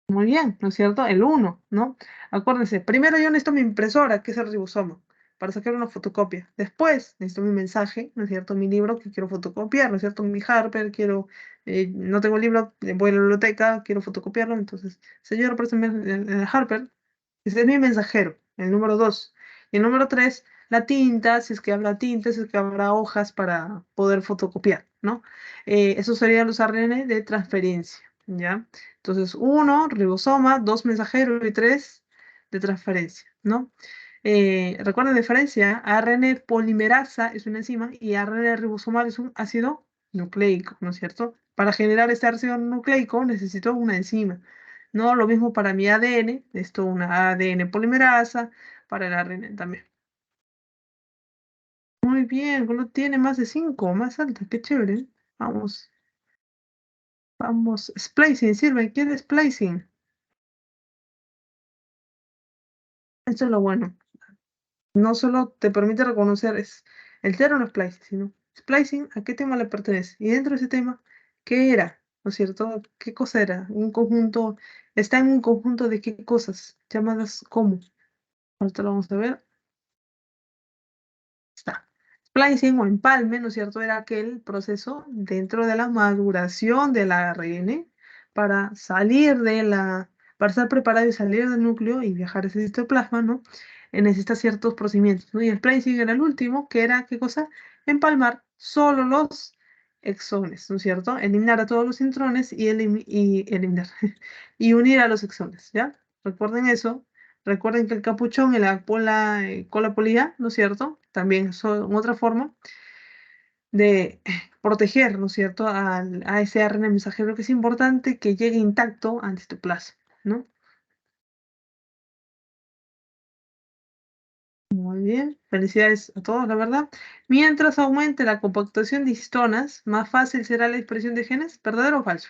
Muy bien, ¿no es cierto? El uno, ¿no? Acuérdense, primero yo necesito mi impresora, que es el ribosoma, para sacar una fotocopia. Después necesito mi mensaje, ¿no es cierto? Mi libro que quiero fotocopiar, ¿no es cierto? Mi Harper, no tengo el libro, voy a la biblioteca, quiero fotocopiarlo, entonces, señor, préstame el Harper. Ese es mi mensajero, el número 2. Y el número 3, la tinta, si es que habrá tinta, si es que habrá hojas para poder fotocopiar, ¿no? Esos serían los ARN de transferencia, ¿ya? Entonces, 1, ribosoma, 2, mensajero y 3, de transferencia, ¿no? Recuerden la diferencia, ARN polimerasa es una enzima y ARN ribosomal es un ácido nucleico, ¿no es cierto? Para generar este ácido nucleico necesito una enzima. No, lo mismo para mi ADN, esto una ADN polimerasa, para el ARN también. Muy muy bien. GLUT tiene más de 5, más alta. Qué chévere. Vamos. Vamos. Splicing, sirve. ¿Qué es splicing? Esto es lo bueno. No solo te permite reconocer el término splicing, sino splicing, ¿a qué tema le pertenece? Y dentro de ese tema, ¿qué era? ¿No es cierto? ¿Qué cosa era? Un conjunto, está en un conjunto de qué cosas, llamadas como. Ahorita lo vamos a ver. Está. Splicing o empalme, ¿no es cierto? Era aquel proceso dentro de la maduración del ARN para salir para estar preparado y salir del núcleo y viajar a ese citoplasma, ¿no? Necesita ciertos procedimientos, ¿no? Y el splicing era el último, que era, ¿qué cosa? Empalmar solo los exones, ¿no es cierto? Eliminar a todos los intrones y eliminar y unir a los exones, ¿ya? Recuerden eso. Recuerden que el capuchón y la cola polía, ¿no es cierto? También son otra forma de proteger, ¿no es cierto?, a ese ARN mensajero que es importante que llegue intacto al citoplasma, ¿no? Muy bien, felicidades a todos, la verdad. Mientras aumente la compactación de histonas, más fácil será la expresión de genes, ¿verdadero o falso?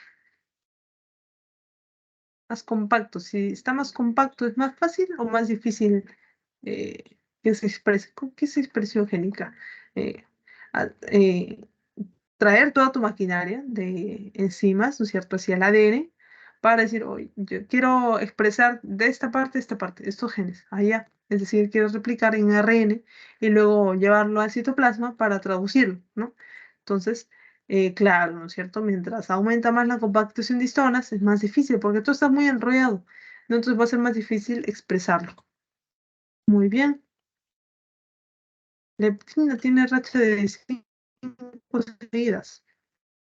Más compacto, si está más compacto, ¿es más fácil o más difícil eh, que se exprese? ¿Qué es expresión génica? Eh, a- eh, Traer toda tu maquinaria de enzimas, ¿no es cierto?, hacia el ADN para decir, oye, yo quiero expresar de esta parte, estos genes, allá. Es decir, quiero replicar en ARN y luego llevarlo al citoplasma para traducirlo, ¿no? Entonces, claro, ¿no es cierto? Mientras aumenta más la compactación de histonas, es más difícil porque tú estás muy enrollado, ¿no? Entonces va a ser más difícil expresarlo. Muy bien. Leptina tiene racha de 5 seguidas.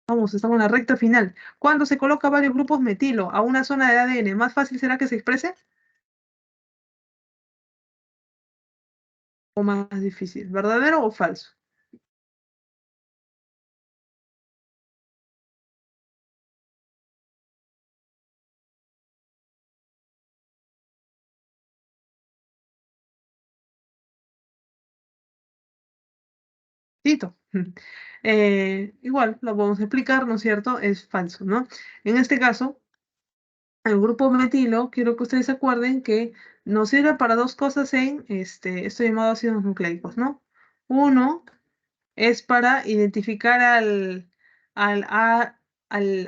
Vamos, estamos en la recta final. Cuando se coloca varios grupos metilo a una zona de ADN, ¿más fácil será que se exprese o más difícil? ¿Verdadero o falso? Tito. Igual, lo podemos explicar, ¿no es cierto? Es falso, ¿no? En este caso, el grupo metilo, quiero que ustedes se acuerden que nos sirve para dos cosas en esto llamado ácidos nucleicos, ¿no? Uno es para identificar al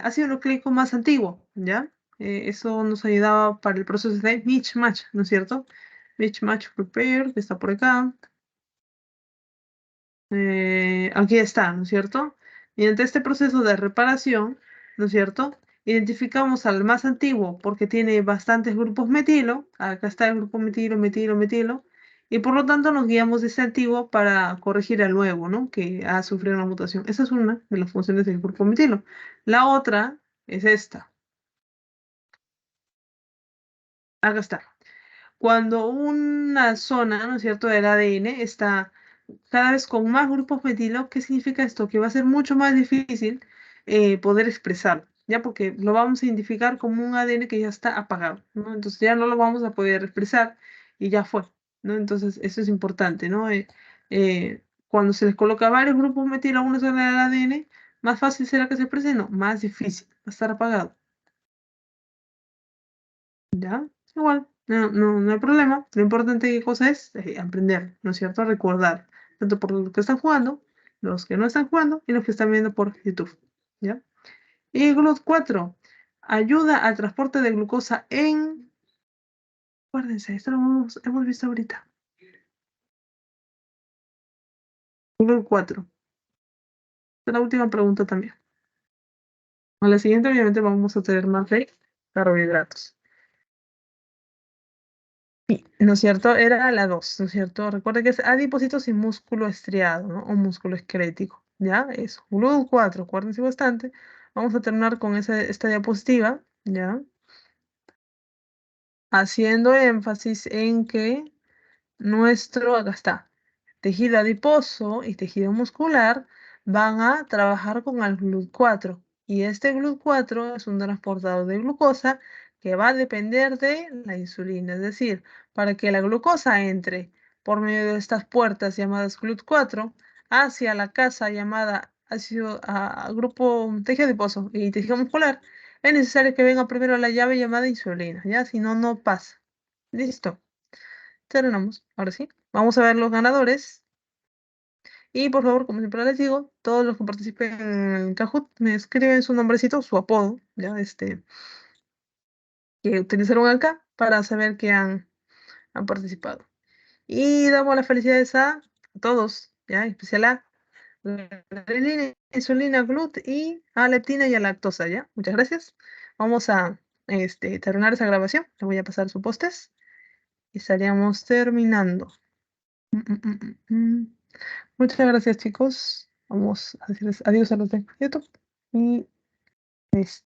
ácido nucleico más antiguo, ¿ya? Eso nos ayudaba para el proceso de mismatch, ¿no es cierto? Mismatch prepare, que está por acá. Aquí está, ¿no es cierto? Mediante este proceso de reparación, ¿no es cierto? Identificamos al más antiguo porque tiene bastantes grupos metilo. Acá está el grupo metilo, metilo, metilo. Y por lo tanto nos guiamos de ese antiguo para corregir al nuevo, ¿no? Que ha sufrido una mutación. Esa es una de las funciones del grupo metilo. La otra es esta. Acá está. Cuando una zona, ¿no es cierto?, del ADN está cada vez con más grupos metilo, ¿qué significa esto? Que va a ser mucho más difícil poder expresarlo, ¿ya? Porque lo vamos a identificar como un ADN que ya está apagado, ¿no? Entonces ya no lo vamos a poder expresar y ya fue, ¿no? Entonces eso es importante, ¿no? Cuando se les coloca varios grupos metilo a una zona del ADN, ¿más fácil será que se exprese? No, más difícil, va a estar apagado. ¿Ya? Igual, no hay problema. Lo importante qué cosa es aprender, ¿no es cierto? Recordar, tanto por los que están jugando, los que no están jugando y los que están viendo por YouTube, ¿ya? Y GLUT4 ayuda al transporte de glucosa acuérdense, esto lo hemos visto ahorita. GLUT4. Esta es la última pregunta también. A la siguiente, obviamente, vamos a tener más de carbohidratos. Sí, ¿no es cierto? Era la 2, ¿no es cierto? Recuerda que es adipocitos sin músculo estriado, ¿no? O músculo esquelético, ¿ya? Eso. Luego 4, acuérdense bastante. Vamos a terminar con esta diapositiva, ¿ya? Haciendo énfasis en que acá está, tejido adiposo y tejido muscular van a trabajar con el GLUT4. Y este GLUT4 es un transportador de glucosa que va a depender de la insulina. Es decir, para que la glucosa entre por medio de estas puertas llamadas GLUT4, hacia la casa llamada ácido grupo tejido adiposo y tejido muscular, es necesario que venga primero la llave llamada insulina, ¿ya? Si no, no pasa. Listo. Terminamos. Ahora sí. Vamos a ver los ganadores. Y por favor, como siempre les digo, todos los que participen en el Kahoot me escriben su nombrecito, su apodo, ¿ya? Que utilizaron acá para saber que han participado. Y damos las felicidades a todos, ¿ya? En especial a glicerina, insulina, glut y a leptina y a lactosa, ¿ya? Muchas gracias. Vamos a terminar esa grabación. Le voy a pasar su postes y estaríamos terminando. Mm, mm, mm, mm. Muchas gracias, chicos. Vamos a decirles adiós a los de YouTube. Y